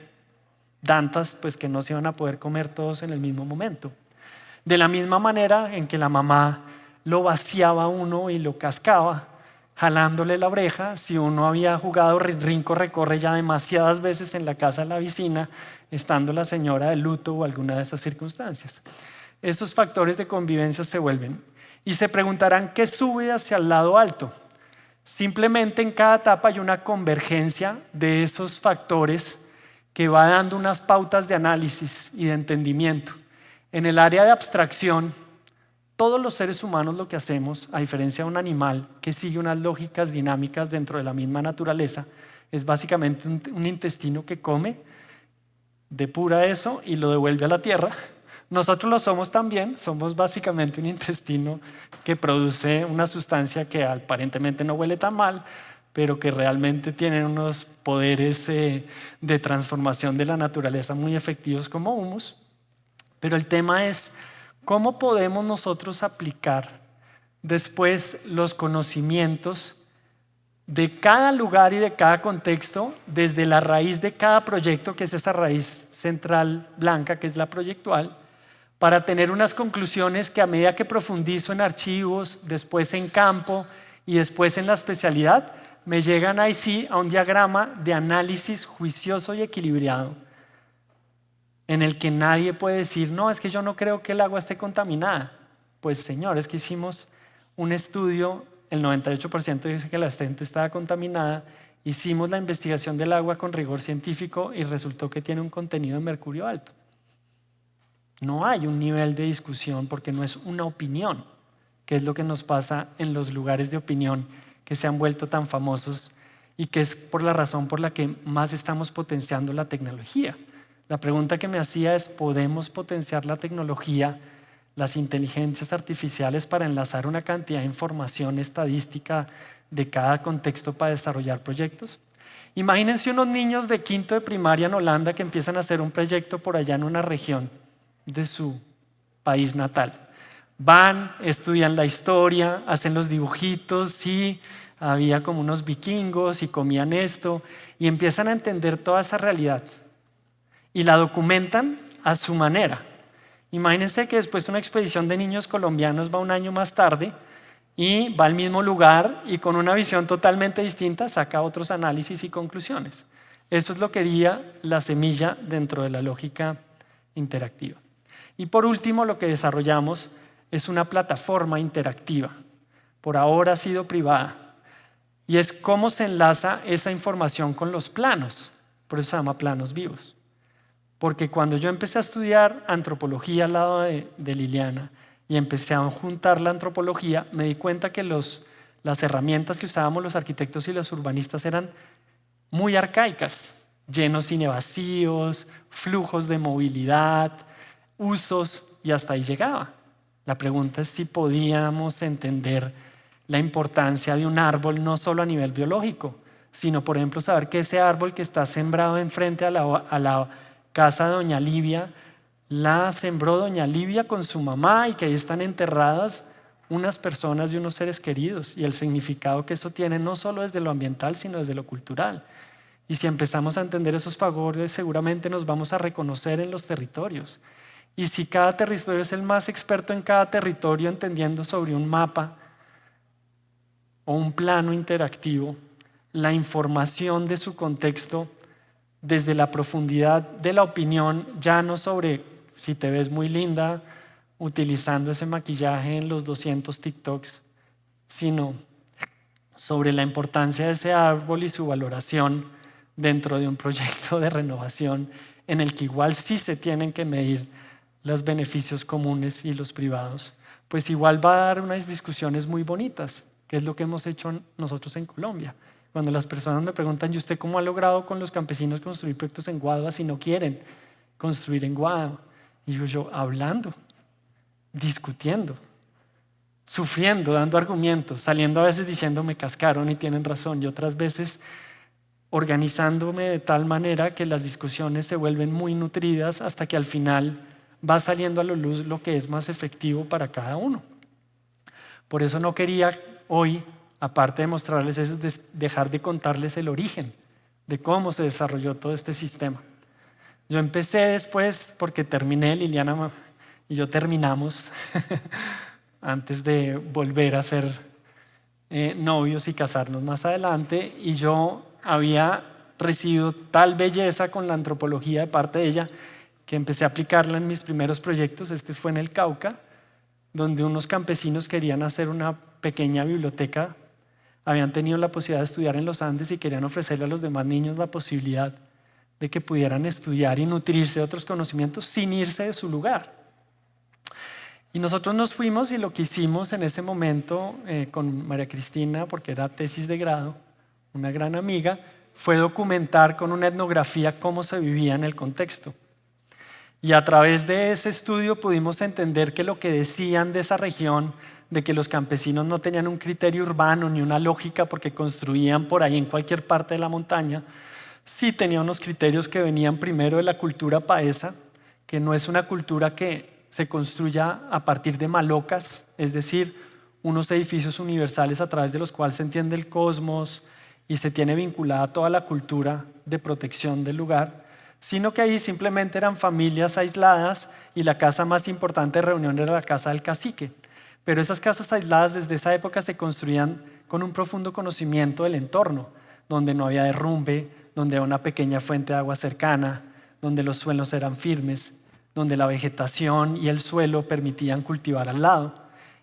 dantas, pues que no se iban a poder comer todos en el mismo momento. De la misma manera en que la mamá lo vaciaba a uno y lo cascaba, jalándole la oreja, si uno había jugado rinco recorre ya demasiadas veces en la casa de la vecina, estando la señora de luto o alguna de esas circunstancias. Estos factores de convivencia se vuelven. Y se preguntarán, ¿qué sube hacia el lado alto? Simplemente en cada etapa hay una convergencia de esos factores que va dando unas pautas de análisis y de entendimiento. En el área de abstracción, todos los seres humanos lo que hacemos, a diferencia de un animal que sigue unas lógicas dinámicas dentro de la misma naturaleza, es básicamente un intestino que come, depura eso y lo devuelve a la tierra. Nosotros lo somos también, somos básicamente un intestino que produce una sustancia que aparentemente no huele tan mal, pero que realmente tiene unos poderes de transformación de la naturaleza muy efectivos como humus. Pero el tema es, ¿cómo podemos nosotros aplicar después los conocimientos de cada lugar y de cada contexto desde la raíz de cada proyecto, que es esta raíz central blanca, que es la proyectual, para tener unas conclusiones que a medida que profundizo en archivos, después en campo y después en la especialidad, me llegan ahí sí a un diagrama de análisis juicioso y equilibrado, en el que nadie puede decir, no, es que yo no creo que el agua esté contaminada. Pues señor, es que hicimos un estudio, el 98% dice que la fuente estaba contaminada, hicimos la investigación del agua con rigor científico y resultó que tiene un contenido de mercurio alto. No hay un nivel de discusión porque no es una opinión, que es lo que nos pasa en los lugares de opinión que se han vuelto tan famosos y que es por la razón por la que más estamos potenciando la tecnología. La pregunta que me hacía es, ¿podemos potenciar la tecnología, las inteligencias artificiales para enlazar una cantidad de información estadística de cada contexto para desarrollar proyectos? Imagínense unos niños de quinto de primaria en Holanda que empiezan a hacer un proyecto por allá en una región de su país natal. Van, estudian la historia, hacen los dibujitos, sí, había como unos vikingos y comían esto, y empiezan a entender toda esa realidad y la documentan a su manera. Imagínense que después una expedición de niños colombianos va un año más tarde y va al mismo lugar y con una visión totalmente distinta saca otros análisis y conclusiones. Eso es lo que haría la semilla dentro de la lógica interactiva. Y por último, lo que desarrollamos es una plataforma interactiva. Por ahora ha sido privada. Y es cómo se enlaza esa información con los planos. Por eso se llama planos vivos. Porque cuando yo empecé a estudiar antropología al lado de Liliana y empecé a juntar la antropología, me di cuenta que las herramientas que usábamos los arquitectos y los urbanistas eran muy arcaicas, llenos cine vacíos, flujos de movilidad, usos, y hasta ahí llegaba. La pregunta es si podíamos entender la importancia de un árbol no solo a nivel biológico, sino por ejemplo saber que ese árbol que está sembrado enfrente a la casa de Doña Livia, la sembró Doña Livia con su mamá y que ahí están enterradas unas personas y unos seres queridos, y el significado que eso tiene no solo desde lo ambiental sino desde lo cultural. Y si empezamos a entender esos favores, seguramente nos vamos a reconocer en los territorios. Y si cada territorio es el más experto en cada territorio entendiendo sobre un mapa o un plano interactivo, la información de su contexto desde la profundidad de la opinión, ya no sobre si te ves muy linda utilizando ese maquillaje en los 200 TikToks, sino sobre la importancia de ese árbol y su valoración dentro de un proyecto de renovación en el que igual sí se tienen que medir los beneficios comunes y los privados, pues igual va a dar unas discusiones muy bonitas, que es lo que hemos hecho nosotros en Colombia. Cuando las personas me preguntan, ¿y usted cómo ha logrado con los campesinos construir proyectos en Guadua si no quieren construir en Guadua? Y digo yo, hablando, discutiendo, sufriendo, dando argumentos, saliendo a veces diciendo me cascaron y tienen razón, y otras veces organizándome de tal manera que las discusiones se vuelven muy nutridas hasta que al final va saliendo a la luz lo que es más efectivo para cada uno. Por eso no quería hoy, aparte de mostrarles eso, dejar de contarles el origen de cómo se desarrolló todo este sistema. Yo empecé después porque terminé, Liliana y yo terminamos antes de volver a ser novios y casarnos más adelante, y yo había recibido tal belleza con la antropología de parte de ella que empecé a aplicarla en mis primeros proyectos. Este fue en el Cauca, donde unos campesinos querían hacer una pequeña biblioteca. Habían tenido la posibilidad de estudiar en los Andes y querían ofrecerle a los demás niños la posibilidad de que pudieran estudiar y nutrirse de otros conocimientos sin irse de su lugar. Y nosotros nos fuimos, y lo que hicimos en ese momento con María Cristina, porque era tesis de grado, una gran amiga, fue documentar con una etnografía cómo se vivía en el contexto. Y a través de ese estudio pudimos entender que lo que decían de esa región, de que los campesinos no tenían un criterio urbano ni una lógica porque construían por ahí en cualquier parte de la montaña, sí tenían unos criterios que venían primero de la cultura paesa, que no es una cultura que se construya a partir de malocas, es decir, unos edificios universales a través de los cuales se entiende el cosmos y se tiene vinculada toda la cultura de protección del lugar, sino que ahí simplemente eran familias aisladas y la casa más importante de reunión era la casa del cacique. Pero esas casas aisladas desde esa época se construían con un profundo conocimiento del entorno, donde no había derrumbe, donde había una pequeña fuente de agua cercana, donde los suelos eran firmes, donde la vegetación y el suelo permitían cultivar al lado.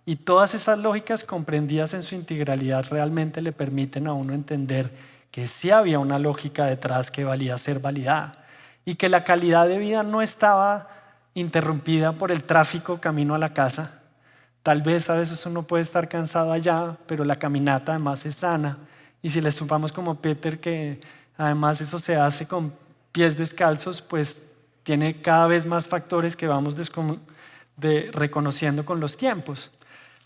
Y todas esas lógicas comprendidas en su integralidad realmente le permiten a uno entender que sí había una lógica detrás que valía ser validada y que la calidad de vida no estaba interrumpida por el tráfico camino a la casa. Tal vez a veces uno puede estar cansado allá, pero la caminata además es sana. Y si le sumamos como Peter que además eso se hace con pies descalzos, pues tiene cada vez más factores que vamos reconociendo con los tiempos.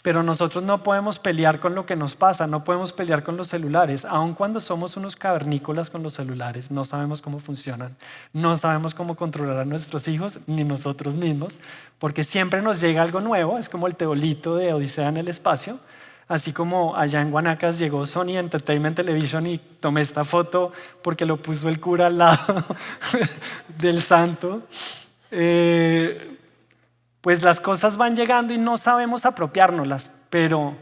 Pero nosotros no podemos pelear con lo que nos pasa, no podemos pelear con los celulares, aun cuando somos unos cavernícolas con los celulares, no sabemos cómo funcionan, no sabemos cómo controlar a nuestros hijos ni nosotros mismos, porque siempre nos llega algo nuevo, es como el teolito de Odisea en el espacio, así como allá en Guanacas llegó Sony Entertainment Television y tomé esta foto porque lo puso el cura al lado del santo. Pues las cosas van llegando y no sabemos apropiárnoslas, pero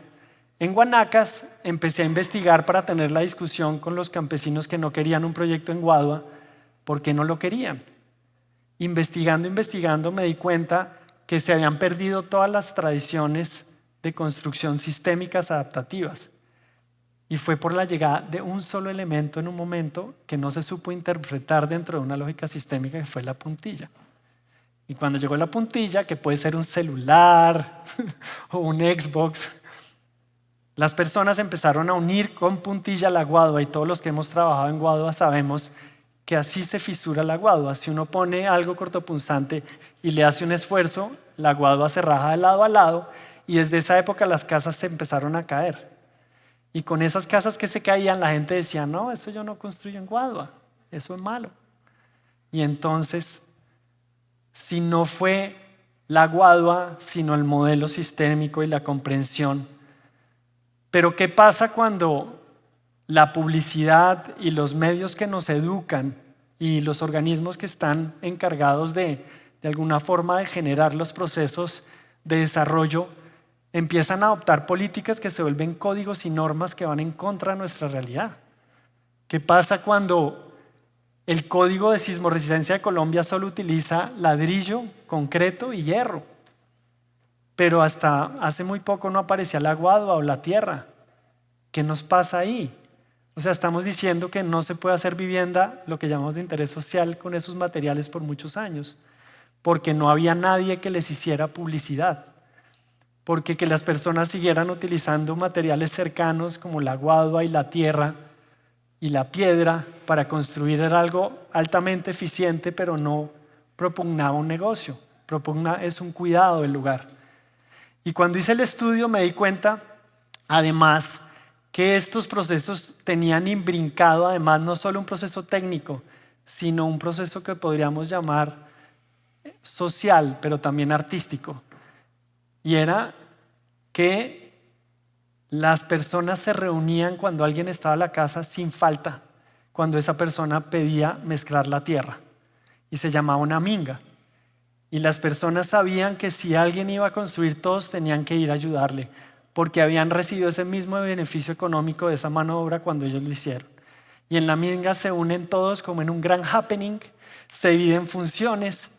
En Guanacas empecé a investigar para tener la discusión con los campesinos que no querían un proyecto en Guadua, ¿por qué no lo querían? Investigando me di cuenta que se habían perdido todas las tradiciones de construcción sistémicas adaptativas. Y fue por la llegada de un solo elemento en un momento que no se supo interpretar dentro de una lógica sistémica, que fue la puntilla. Y cuando llegó la puntilla, que puede ser un celular o un Xbox, las personas empezaron a unir con puntilla la guadua, y todos los que hemos trabajado en guadua sabemos que así se fisura la guadua. Si uno pone algo cortopunzante y le hace un esfuerzo, la guadua se raja de lado a lado, y desde esa época las casas se empezaron a caer. Y con esas casas que se caían, la gente decía, no, eso yo no construyo en guadua, eso es malo. Y entonces, si no fue la guadua, sino el modelo sistémico y la comprensión. Pero ¿qué pasa cuando la publicidad y los medios que nos educan y los organismos que están encargados de alguna forma de generar los procesos de desarrollo empiezan a adoptar políticas que se vuelven códigos y normas que van en contra de nuestra realidad? ¿Qué pasa cuando el Código de Sismoresistencia de Colombia solo utiliza ladrillo, concreto y hierro? Pero hasta hace muy poco no aparecía la guadua o la tierra. ¿Qué nos pasa ahí? O sea, estamos diciendo que no se puede hacer vivienda, lo que llamamos de interés social, con esos materiales por muchos años, porque no había nadie que les hiciera publicidad, porque que las personas siguieran utilizando materiales cercanos como la guadua y la tierra y la piedra para construir era algo altamente eficiente, pero no propugnaba un negocio, es un cuidado del lugar. Y cuando hice el estudio me di cuenta, además, que estos procesos tenían imbrincado, además, no solo un proceso técnico, sino un proceso que podríamos llamar social, pero también artístico. Y era que las personas se reunían cuando alguien estaba en la casa sin falta, cuando esa persona pedía mezclar la tierra, y se llamaba una minga. Y las personas sabían que si alguien iba a construir, todos tenían que ir a ayudarle, porque habían recibido ese mismo beneficio económico de esa mano de obra cuando ellos lo hicieron. Y en la minga se unen todos como en un gran happening, se dividen funciones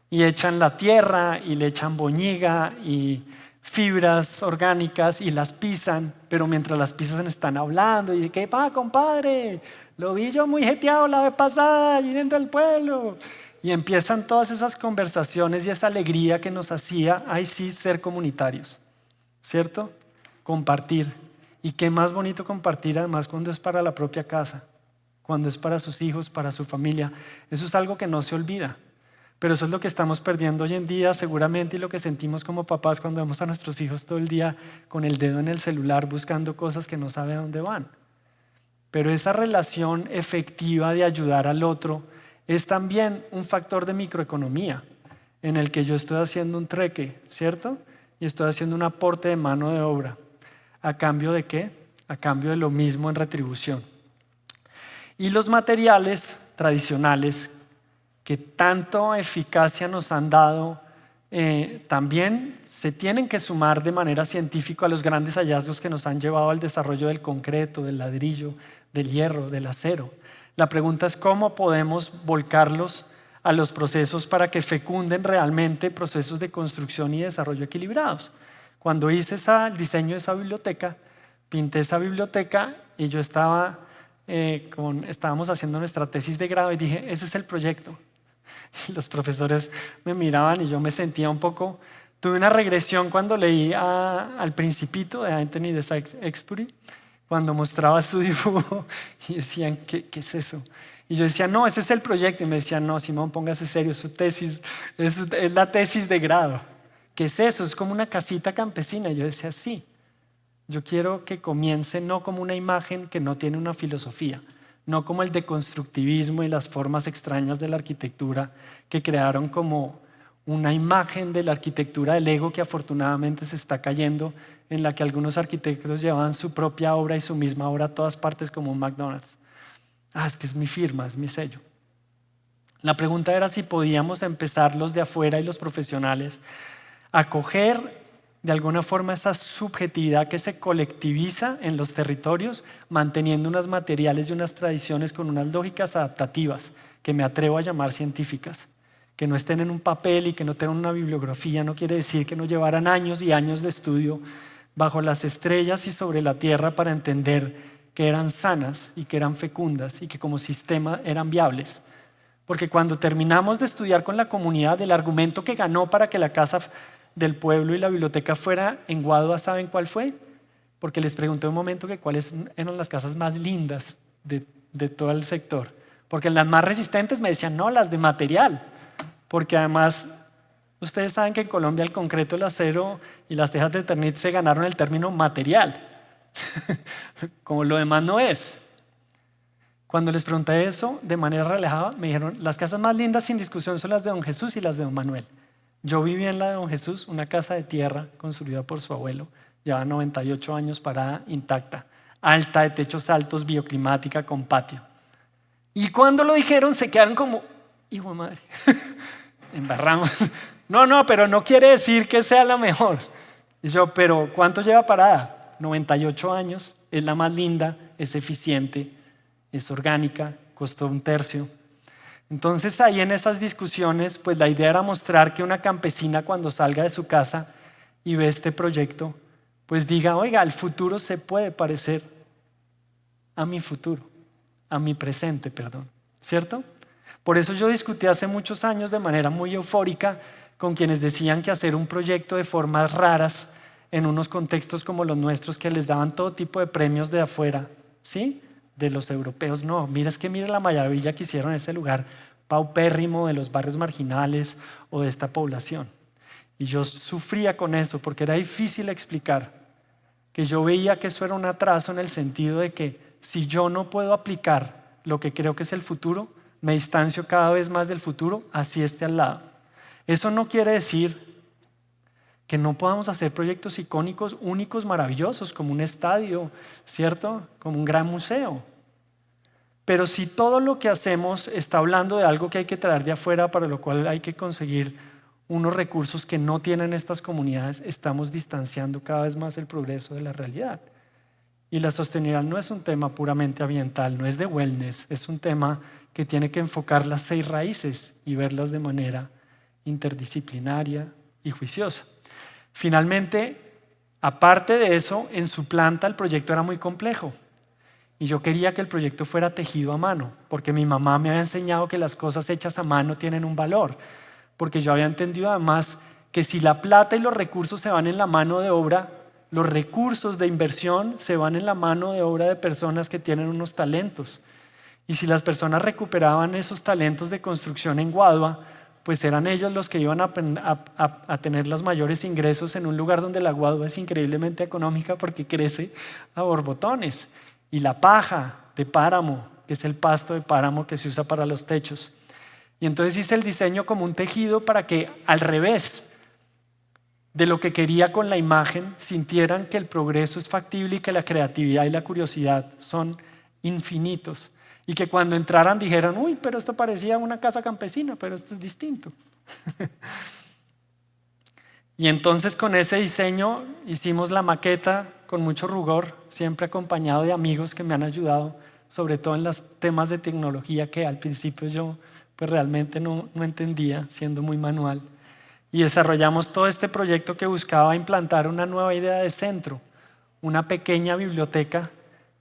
y echan la tierra y le echan boñiga y fibras orgánicas y las pisan, pero mientras las pisan están hablando y dicen, ¿qué pasa, compadre? Lo vi yo muy jeteado la vez pasada, yendo al pueblo. Y empiezan todas esas conversaciones y esa alegría que nos hacía, ahí sí, ser comunitarios, ¿cierto? Compartir. Y qué más bonito compartir además cuando es para la propia casa, cuando es para sus hijos, para su familia. Eso es algo que no se olvida. Pero eso es lo que estamos perdiendo hoy en día seguramente, y lo que sentimos como papás cuando vemos a nuestros hijos todo el día con el dedo en el celular buscando cosas que no sabe a dónde van. Pero esa relación efectiva de ayudar al otro es también un factor de microeconomía en el que yo estoy haciendo un trueque, ¿cierto? Y estoy haciendo un aporte de mano de obra. ¿A cambio de qué? A cambio de lo mismo en retribución. Y los materiales tradicionales que tanto eficacia nos han dado, también se tienen que sumar de manera científica a los grandes hallazgos que nos han llevado al desarrollo del concreto, del ladrillo, del hierro, del acero. La pregunta es cómo podemos volcarlos a los procesos para que fecunden realmente procesos de construcción y desarrollo equilibrados. Cuando hice el diseño de esa biblioteca, pinté esa biblioteca y yo estábamos haciendo nuestra tesis de grado y dije, ese es el proyecto. Y los profesores me miraban y yo me sentía un poco, tuve una regresión cuando leí al Principito de Anthony de Saint-Exupéry, cuando mostraba su dibujo y decían, ¿qué es eso? Y yo decía, no, ese es el proyecto. Y me decían, no, Simón, póngase serio, su tesis, es la tesis de grado. ¿Qué es eso? Es como una casita campesina. Y yo decía, sí, yo quiero que comience no como una imagen que no tiene una filosofía, no como el deconstructivismo y las formas extrañas de la arquitectura que crearon como una imagen de la arquitectura del ego que afortunadamente se está cayendo, en la que algunos arquitectos llevan su propia obra y su misma obra a todas partes como un McDonald's. Es que es mi firma, es mi sello. La pregunta era si podíamos empezar los de afuera y los profesionales a coger de alguna forma esa subjetividad que se colectiviza en los territorios, manteniendo unos materiales y unas tradiciones con unas lógicas adaptativas que me atrevo a llamar científicas, que no estén en un papel y que no tengan una bibliografía. No quiere decir que no llevaran años y años de estudio bajo las estrellas y sobre la tierra para entender que eran sanas y que eran fecundas y que como sistema eran viables. Porque cuando terminamos de estudiar con la comunidad, el argumento que ganó para que la casa del pueblo y la biblioteca fuera en Guadua, ¿saben cuál fue? Porque les pregunté un momento que cuáles eran las casas más lindas de todo el sector. Porque las más resistentes me decían, no, las de material. Porque además, ustedes saben que en Colombia el concreto, el acero y las tejas de Eternit se ganaron el término material. Como lo demás no es. Cuando les pregunté eso de manera relajada, me dijeron, las casas más lindas sin discusión son las de don Jesús y las de don Manuel. Yo viví en la de don Jesús, una casa de tierra construida por su abuelo, lleva 98 años parada, intacta, alta, de techos altos, bioclimática, con patio. Y cuando lo dijeron se quedaron como, hijo de madre, embarramos. No, pero no quiere decir que sea la mejor. Y yo, pero ¿cuánto lleva parada? 98 años, es la más linda, es eficiente, es orgánica, costó 1/3. Entonces ahí en esas discusiones, pues la idea era mostrar que una campesina cuando salga de su casa y ve este proyecto, pues diga, oiga, el futuro se puede parecer a mi futuro, a mi presente, perdón, ¿cierto? Por eso yo discutí hace muchos años de manera muy eufórica con quienes decían que hacer un proyecto de formas raras en unos contextos como los nuestros que les daban todo tipo de premios de afuera, ¿sí? De los europeos, no, mira la maravilla que hicieron en ese lugar paupérrimo de los barrios marginales o de esta población. Y yo sufría con eso porque era difícil explicar que yo veía que eso era un atraso en el sentido de que si yo no puedo aplicar lo que creo que es el futuro, me distancio cada vez más del futuro, así esté al lado. Eso no quiere decir que no podamos hacer proyectos icónicos, únicos, maravillosos, como un estadio, ¿cierto? Como un gran museo. Pero si todo lo que hacemos está hablando de algo que hay que traer de afuera, para lo cual hay que conseguir unos recursos que no tienen estas comunidades, estamos distanciando cada vez más el progreso de la realidad. Y la sostenibilidad no es un tema puramente ambiental, no es de wellness, es un tema que tiene que enfocar las 6 raíces y verlas de manera interdisciplinaria y juiciosa. Finalmente, aparte de eso, en su planta el proyecto era muy complejo y yo quería que el proyecto fuera tejido a mano, porque mi mamá me había enseñado que las cosas hechas a mano tienen un valor, porque yo había entendido además que si la plata y los recursos se van en la mano de obra, los recursos de inversión se van en la mano de obra de personas que tienen unos talentos. Y si las personas recuperaban esos talentos de construcción en Guadua, pues eran ellos los que iban a tener los mayores ingresos en un lugar donde la Guadua es increíblemente económica porque crece a borbotones. Y la paja de páramo, que es el pasto de páramo que se usa para los techos. Y entonces hice el diseño como un tejido para que al revés de lo que quería con la imagen, sintieran que el progreso es factible y que la creatividad y la curiosidad son infinitos. Y que cuando entraran dijeran, uy, pero esto parecía una casa campesina, pero esto es distinto. Y entonces con ese diseño hicimos la maqueta con mucho rugor, siempre acompañado de amigos que me han ayudado, sobre todo en los temas de tecnología que al principio yo pues realmente no entendía, siendo muy manual. Y desarrollamos todo este proyecto que buscaba implantar una nueva idea de centro, una pequeña biblioteca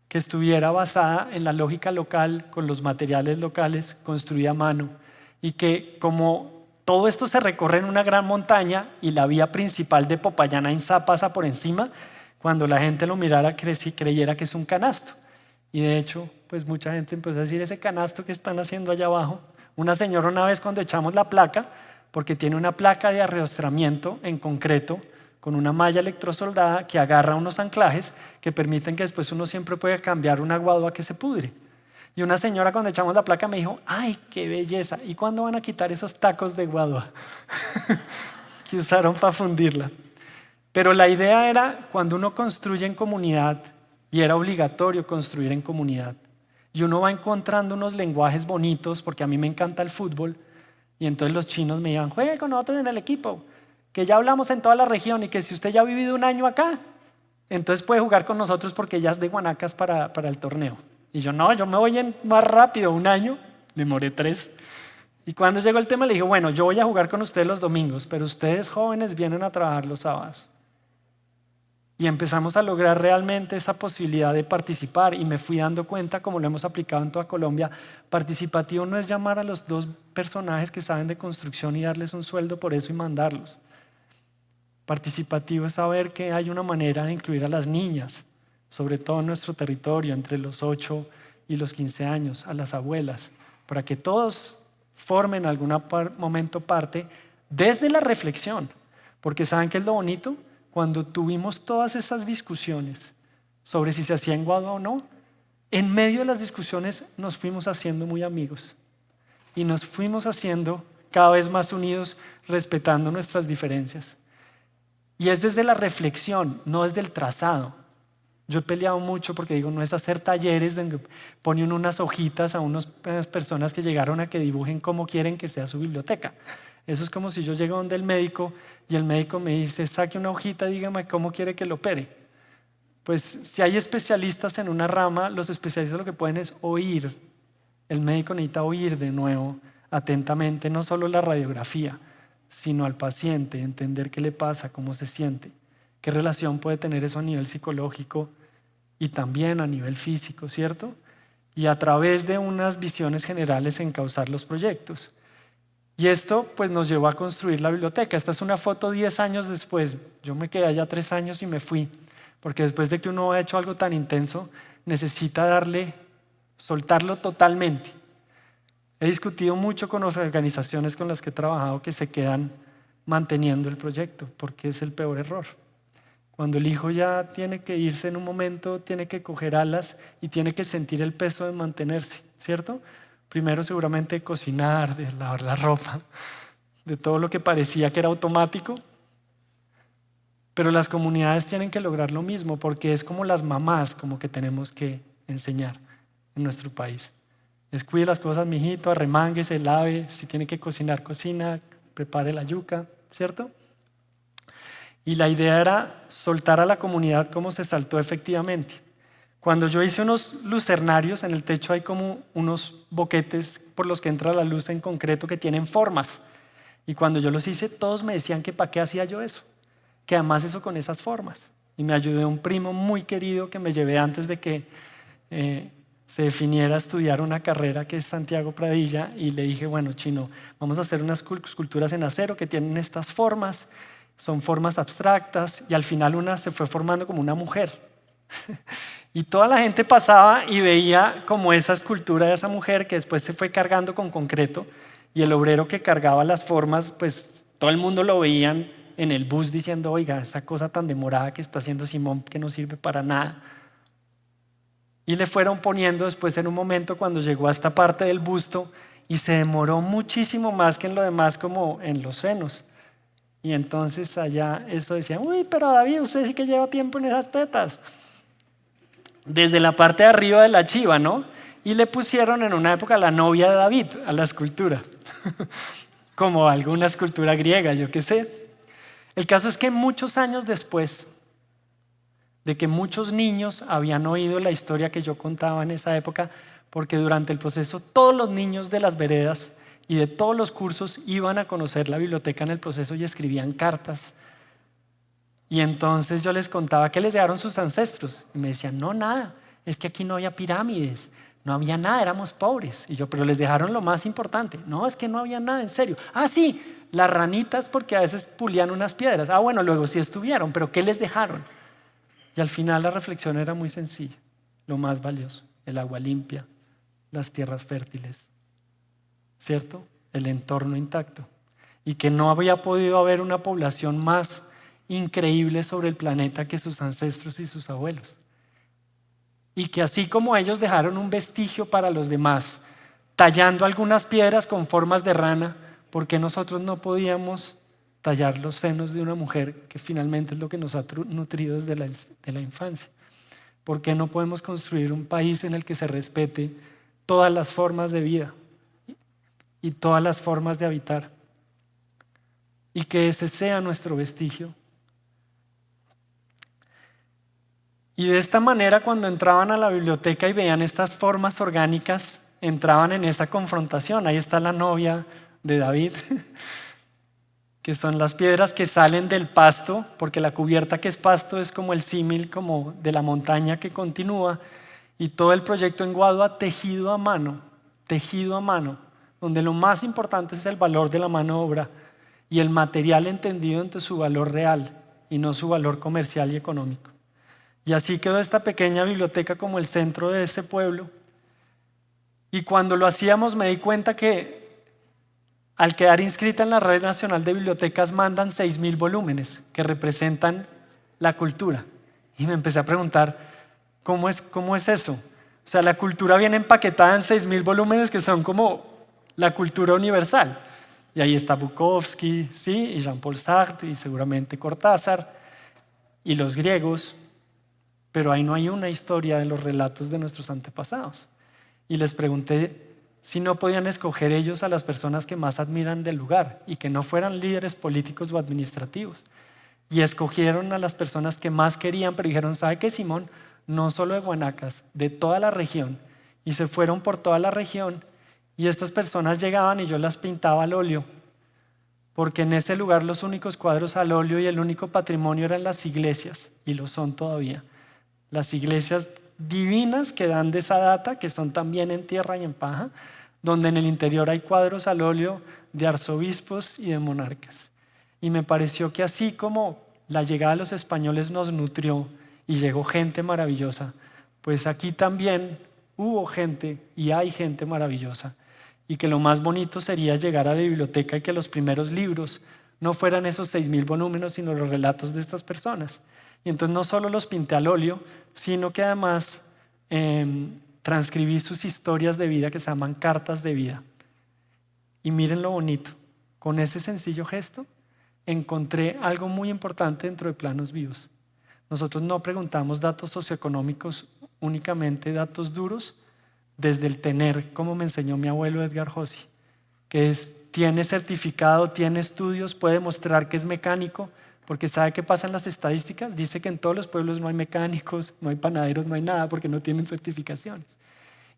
que estuviera basada en la lógica local, con los materiales locales, construida a mano, y que como todo esto se recorre en una gran montaña y la vía principal de Popayán a Inzá pasa por encima, cuando la gente lo mirara creyera que es un canasto. Y de hecho, pues mucha gente empezó a decir, ese canasto que están haciendo allá abajo. Una señora una vez cuando echamos la placa, porque tiene una placa de arreostramiento en concreto, con una malla electrosoldada que agarra unos anclajes que permiten que después uno siempre pueda cambiar una guadua que se pudre. Y una señora cuando echamos la placa me dijo, ¡ay, qué belleza! ¿Y cuándo van a quitar esos tacos de guadua que usaron para fundirla? Pero la idea era cuando uno construye en comunidad, y era obligatorio construir en comunidad, y uno va encontrando unos lenguajes bonitos, porque a mí me encanta el fútbol, y entonces los chinos me iban, juegue con nosotros en el equipo. que ya hablamos en toda la región y que si usted ya ha vivido un año acá, entonces puede jugar con nosotros porque ya es de Guanacas para el torneo. Y yo no, yo me voy en más rápido, un año, demoré 3. Y cuando llegó el tema le dije, bueno, yo voy a jugar con ustedes los domingos, pero ustedes jóvenes vienen a trabajar los sábados. Y empezamos a lograr realmente esa posibilidad de participar y me fui dando cuenta, como lo hemos aplicado en toda Colombia, participativo no es llamar a los 2 personajes que saben de construcción y darles un sueldo por eso y mandarlos. Participativo es saber que hay una manera de incluir a las niñas, sobre todo en nuestro territorio, entre los 8 y los 15 años, a las abuelas, para que todos formen en algún momento parte desde la reflexión. Porque ¿saben qué es lo bonito? Cuando tuvimos todas esas discusiones sobre si se hacía en Guadua o no, en medio de las discusiones nos fuimos haciendo muy amigos y nos fuimos haciendo cada vez más unidos, respetando nuestras diferencias. Y es desde la reflexión, no desde el trazado. Yo he peleado mucho porque digo, no es hacer talleres donde ponen unas hojitas a unas personas que llegaron a que dibujen cómo quieren que sea su biblioteca. Eso es como si yo llego donde el médico y el médico me dice, saque una hojita, dígame cómo quiere que lo opere. Pues si hay especialistas en una rama, los especialistas lo que pueden es oír. El médico necesita oír de nuevo atentamente, no solo la radiografía, sino al paciente, entender qué le pasa, cómo se siente, qué relación puede tener eso a nivel psicológico y también a nivel físico, ¿cierto? Y a través de unas visiones generales encauzar los proyectos. Y esto pues nos llevó a construir la biblioteca. Esta es una foto 10 años después. Yo me quedé allá 3 años y me fui, porque después de que uno ha hecho algo tan intenso, necesita soltarlo totalmente. He discutido mucho con las organizaciones con las que he trabajado que se quedan manteniendo el proyecto, porque es el peor error. Cuando el hijo ya tiene que irse en un momento, tiene que coger alas y tiene que sentir el peso de mantenerse, ¿cierto? Primero seguramente de cocinar, de lavar la ropa, de todo lo que parecía que era automático. Pero las comunidades tienen que lograr lo mismo porque es como las mamás como que tenemos que enseñar en nuestro país. Descuide las cosas, mijito, arremánguese, lave, si tiene que cocinar, cocina, prepare la yuca, ¿cierto? Y la idea era soltar a la comunidad como se saltó efectivamente. Cuando yo hice unos lucernarios, en el techo hay como unos boquetes por los que entra la luz en concreto que tienen formas. Y cuando yo los hice, todos me decían que para qué hacía yo eso, que además eso con esas formas. Y me ayudó un primo muy querido que me llevé antes de que se definiera a estudiar una carrera que es Santiago Pradilla, y le dije, bueno, Chino, vamos a hacer unas esculturas en acero que tienen estas formas, son formas abstractas, y al final una se fue formando como una mujer. Y toda la gente pasaba y veía como esa escultura de esa mujer que después se fue cargando con concreto, y el obrero que cargaba las formas, pues todo el mundo lo veían en el bus diciendo, oiga, esa cosa tan demorada que está haciendo Simón que no sirve para nada. Y le fueron poniendo después en un momento cuando llegó a esta parte del busto y se demoró muchísimo más que en lo demás, como en los senos. Y entonces allá eso decía, uy, pero David, usted sí que lleva tiempo en esas tetas. Desde la parte de arriba de la chiva, ¿no? Y le pusieron en una época la novia de David a la escultura. Como alguna escultura griega, yo qué sé. El caso es que muchos años después de que muchos niños habían oído la historia que yo contaba en esa época, porque durante el proceso todos los niños de las veredas y de todos los cursos iban a conocer la biblioteca en el proceso y escribían cartas. Y entonces yo les contaba qué les dejaron sus ancestros. Y me decían, no, nada, es que aquí no había pirámides, no había nada, éramos pobres. Y yo, pero les dejaron lo más importante. No, es que no había nada, en serio. Ah, sí, las ranitas porque a veces pulían unas piedras. Ah, bueno, luego sí estuvieron, pero ¿qué les dejaron? Y al final la reflexión era muy sencilla. Lo más valioso, el agua limpia, las tierras fértiles, ¿cierto? El entorno intacto. Y que no había podido haber una población más increíble sobre el planeta que sus ancestros y sus abuelos. Y que así como ellos dejaron un vestigio para los demás, tallando algunas piedras con formas de rana, ¿por qué nosotros no podíamos tallar los senos de una mujer que finalmente es lo que nos ha nutrido desde la infancia? ¿Por qué no podemos construir un país en el que se respete todas las formas de vida y todas las formas de habitar? y que ese sea nuestro vestigio. Y de esta manera, cuando entraban a la biblioteca y veían estas formas orgánicas, entraban en esa confrontación. Ahí está la novia de David, que son las piedras que salen del pasto, porque la cubierta que es pasto es como el símil como de la montaña que continúa, y todo el proyecto en Guadua tejido a mano, donde lo más importante es el valor de la mano de obra y el material entendido entre su valor real y no su valor comercial y económico. Y así quedó esta pequeña biblioteca como el centro de ese pueblo. Y cuando lo hacíamos me di cuenta que al quedar inscrita en la Red Nacional de Bibliotecas mandan 6.000 volúmenes que representan la cultura. Y me empecé a preguntar, ¿cómo es eso? O sea, la cultura viene empaquetada en 6.000 volúmenes que son como la cultura universal. Y ahí está Bukowski, ¿sí? Y Jean-Paul Sartre y seguramente Cortázar y los griegos. Pero ahí no hay una historia de los relatos de nuestros antepasados. Y les pregunté si no podían escoger ellos a las personas que más admiran del lugar y que no fueran líderes políticos o administrativos. Y escogieron a las personas que más querían, pero dijeron, ¿sabe qué, Simón? No solo de Guanacas, de toda la región. Y se fueron por toda la región y estas personas llegaban y yo las pintaba al óleo. Porque en ese lugar los únicos cuadros al óleo y el único patrimonio eran las iglesias, y lo son todavía. Las iglesias divinas que dan de esa data, que son también en tierra y en paja, donde en el interior hay cuadros al óleo de arzobispos y de monarcas. Y me pareció que así como la llegada de los españoles nos nutrió y llegó gente maravillosa, pues aquí también hubo gente y hay gente maravillosa. Y que lo más bonito sería llegar a la biblioteca y que los primeros libros no fueran esos 6.000 volúmenes, sino los relatos de estas personas. Y entonces no solo los pinté al óleo, sino que además transcribí sus historias de vida que se llaman cartas de vida. Y miren lo bonito, con ese sencillo gesto encontré algo muy importante dentro de Planos Vivos. Nosotros no preguntamos datos socioeconómicos, únicamente datos duros, desde el tener, como me enseñó mi abuelo Edgar Jossi, que tiene certificado, tiene estudios, puede mostrar que es mecánico, porque ¿sabe qué pasa en las estadísticas? Dice que en todos los pueblos no hay mecánicos, no hay panaderos, no hay nada, porque no tienen certificaciones.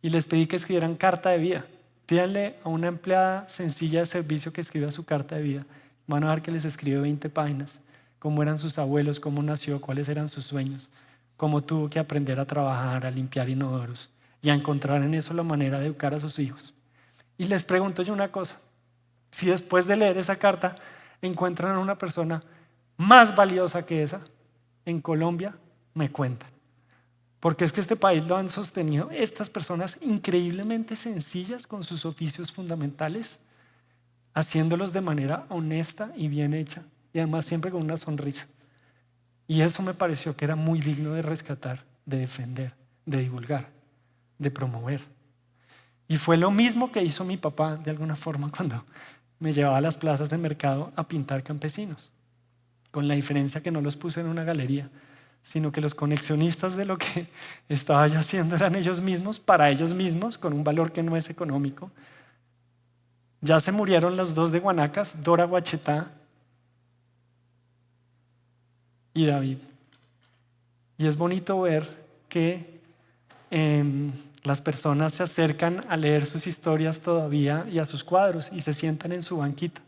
Y les pedí que escribieran carta de vida. Pídanle a una empleada sencilla de servicio que escriba su carta de vida. Van a ver que les escribe 20 páginas, cómo eran sus abuelos, cómo nació, cuáles eran sus sueños, cómo tuvo que aprender a trabajar, a limpiar inodoros y a encontrar en eso la manera de educar a sus hijos. Y les pregunto yo una cosa, si después de leer esa carta encuentran a una persona más valiosa que esa en Colombia, me cuentan. Porque es que este país lo han sostenido estas personas increíblemente sencillas con sus oficios fundamentales, haciéndolos de manera honesta y bien hecha, y además siempre con una sonrisa. Y eso me pareció que era muy digno de rescatar, de defender, de divulgar, de promover. Y fue lo mismo que hizo mi papá de alguna forma cuando me llevaba a las plazas de mercado a pintar campesinos, con la diferencia que no los puse en una galería, sino que los conexionistas de lo que estaba yo haciendo eran ellos mismos, para ellos mismos, con un valor que no es económico. Ya se murieron los dos de Guanacas, Dora Guachetá y David. Y es bonito ver que las personas se acercan a leer sus historias todavía y a sus cuadros y se sientan en su banquita.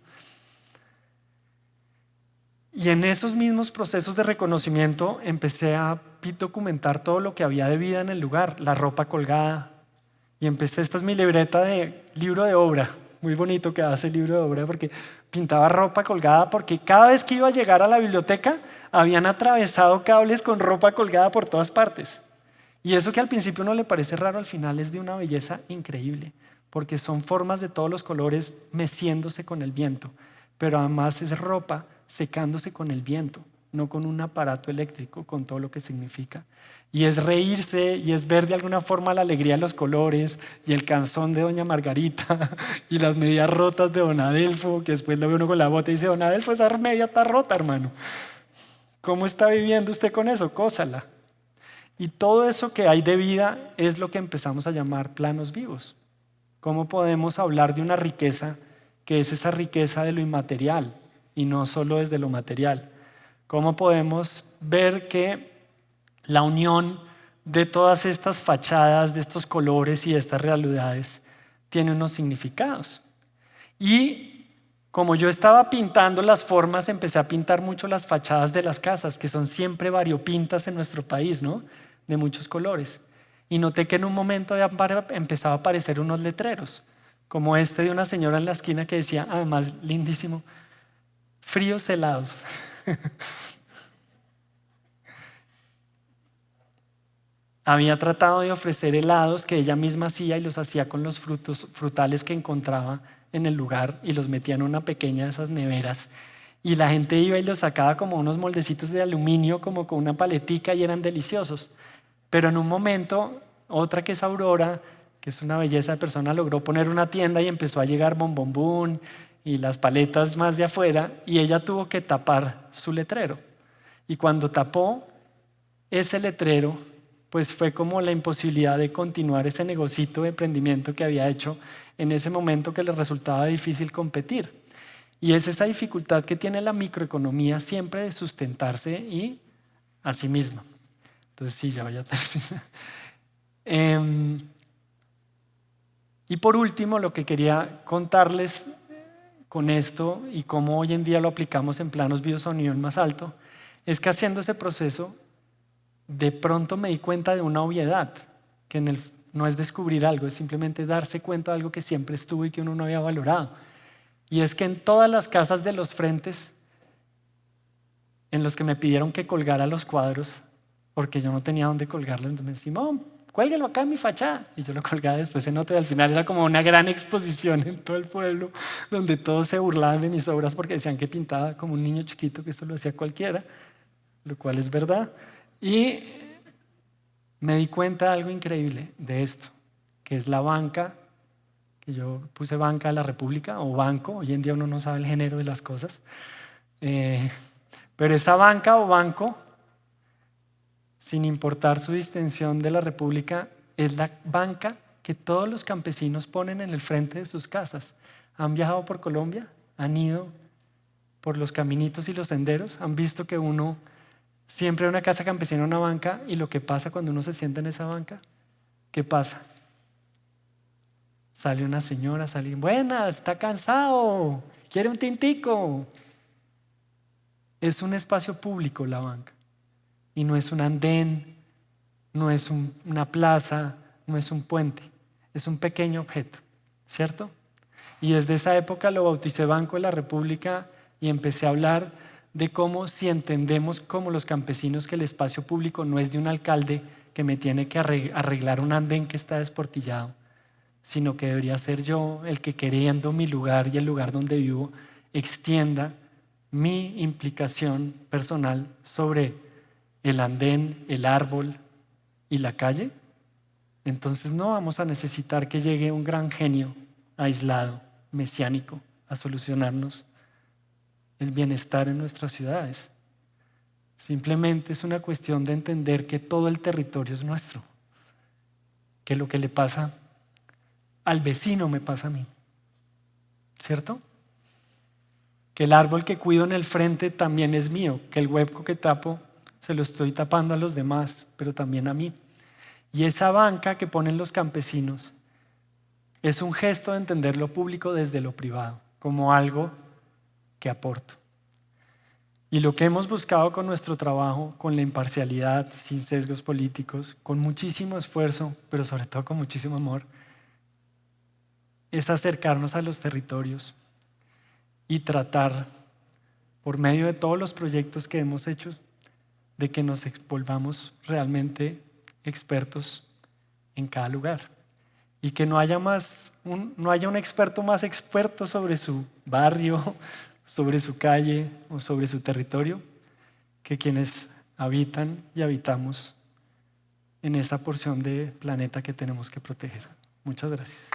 Y en esos mismos procesos de reconocimiento empecé a documentar todo lo que había de vida en el lugar, la ropa colgada. Y empecé, esta es mi libreta de libro de obra, muy bonito que hace el libro de obra porque pintaba ropa colgada porque cada vez que iba a llegar a la biblioteca habían atravesado cables con ropa colgada por todas partes. Y eso que al principio no le parece raro, al final es de una belleza increíble, porque son formas de todos los colores meciéndose con el viento, pero además es ropa secándose con el viento, no con un aparato eléctrico, con todo lo que significa. Y es reírse y es ver de alguna forma la alegría de los colores y el canzón de doña Margarita y las medias rotas de don Adelfo, que después lo ve uno con la bota y dice, don Adelfo, esa media está rota, hermano. ¿Cómo está viviendo usted con eso? Cósala. Y todo eso que hay de vida es lo que empezamos a llamar planos vivos. ¿Cómo podemos hablar de una riqueza que es esa riqueza de lo inmaterial y no solo desde lo material. ¿Cómo podemos ver que la unión de todas estas fachadas, de estos colores y de estas realidades tiene unos significados? Y como yo estaba pintando las formas, empecé a pintar mucho las fachadas de las casas, que son siempre variopintas en nuestro país, ¿no? De muchos colores. Y noté que en un momento empezaba a aparecer unos letreros, como este de una señora en la esquina que decía, además lindísimo, fríos helados. Había tratado de ofrecer helados que ella misma hacía y los hacía con los frutos frutales que encontraba en el lugar y los metía en una pequeña de esas neveras. Y la gente iba y los sacaba como unos moldecitos de aluminio, como con una paletica, y eran deliciosos. Pero en un momento, otra que es Aurora, que es una belleza de persona, logró poner una tienda y empezó a llegar bombombún y las paletas más de afuera, y ella tuvo que tapar su letrero. Y cuando tapó ese letrero, pues fue como la imposibilidad de continuar ese negocito de emprendimiento que había hecho en ese momento, que le resultaba difícil competir. Y es esa dificultad que tiene la microeconomía siempre de sustentarse y a sí misma. Entonces sí, ya voy a terminar. Y por último, lo que quería contarles con esto y cómo hoy en día lo aplicamos en planos vivos a un nivel más alto, es que haciendo ese proceso, de pronto me di cuenta de una obviedad, que no es descubrir algo, es simplemente darse cuenta de algo que siempre estuvo y que uno no había valorado. Y es que en todas las casas de los frentes, en los que me pidieron que colgara los cuadros, porque yo no tenía dónde colgarlos, entonces me decían, Simón, cuélguelo acá en mi fachada. Y yo lo colgaba después en otro, y al final era como una gran exposición en todo el pueblo, donde todos se burlaban de mis obras porque decían que pintaba como un niño chiquito, que eso lo hacía cualquiera, lo cual es verdad. Y me di cuenta de algo increíble de esto, que es la banca, que yo puse Banca de la República o banco, hoy en día uno no sabe el género de las cosas, pero esa banca o banco, sin importar su distinción de la República, es la banca que todos los campesinos ponen en el frente de sus casas. ¿Han viajado por Colombia? ¿Han ido por los caminitos y los senderos? ¿Han visto que uno siempre hay una casa campesina, una banca, y lo que pasa cuando uno se sienta en esa banca? ¿Qué pasa? Sale una señora, sale, buenas, está cansado, quiere un tintico. Es un espacio público la banca, y no es un andén, no es una plaza, no es un puente, es un pequeño objeto, ¿cierto? Y desde esa época lo bauticé Banco de la República y empecé a hablar de cómo, si entendemos como los campesinos que el espacio público no es de un alcalde que me tiene que arreglar un andén que está desportillado, sino que debería ser yo el que, queriendo mi lugar y el lugar donde vivo, extienda mi implicación personal sobre el andén, el árbol y la calle. Entonces no vamos a necesitar que llegue un gran genio aislado, mesiánico, a solucionarnos el bienestar en nuestras ciudades. Simplemente es una cuestión de entender que todo el territorio es nuestro, que lo que le pasa al vecino me pasa a mí, ¿cierto? Que el árbol que cuido en el frente también es mío, que el hueco que tapo se lo estoy tapando a los demás, pero también a mí. Y esa banca que ponen los campesinos es un gesto de entender lo público desde lo privado, como algo que aporto. Y lo que hemos buscado con nuestro trabajo, con la imparcialidad, sin sesgos políticos, con muchísimo esfuerzo, pero sobre todo con muchísimo amor, es acercarnos a los territorios y tratar, por medio de todos los proyectos que hemos hecho, de que nos volvamos realmente expertos en cada lugar. Y que no haya un experto más experto sobre su barrio, sobre su calle o sobre su territorio, que quienes habitan y habitamos en esa porción de planeta que tenemos que proteger. Muchas gracias.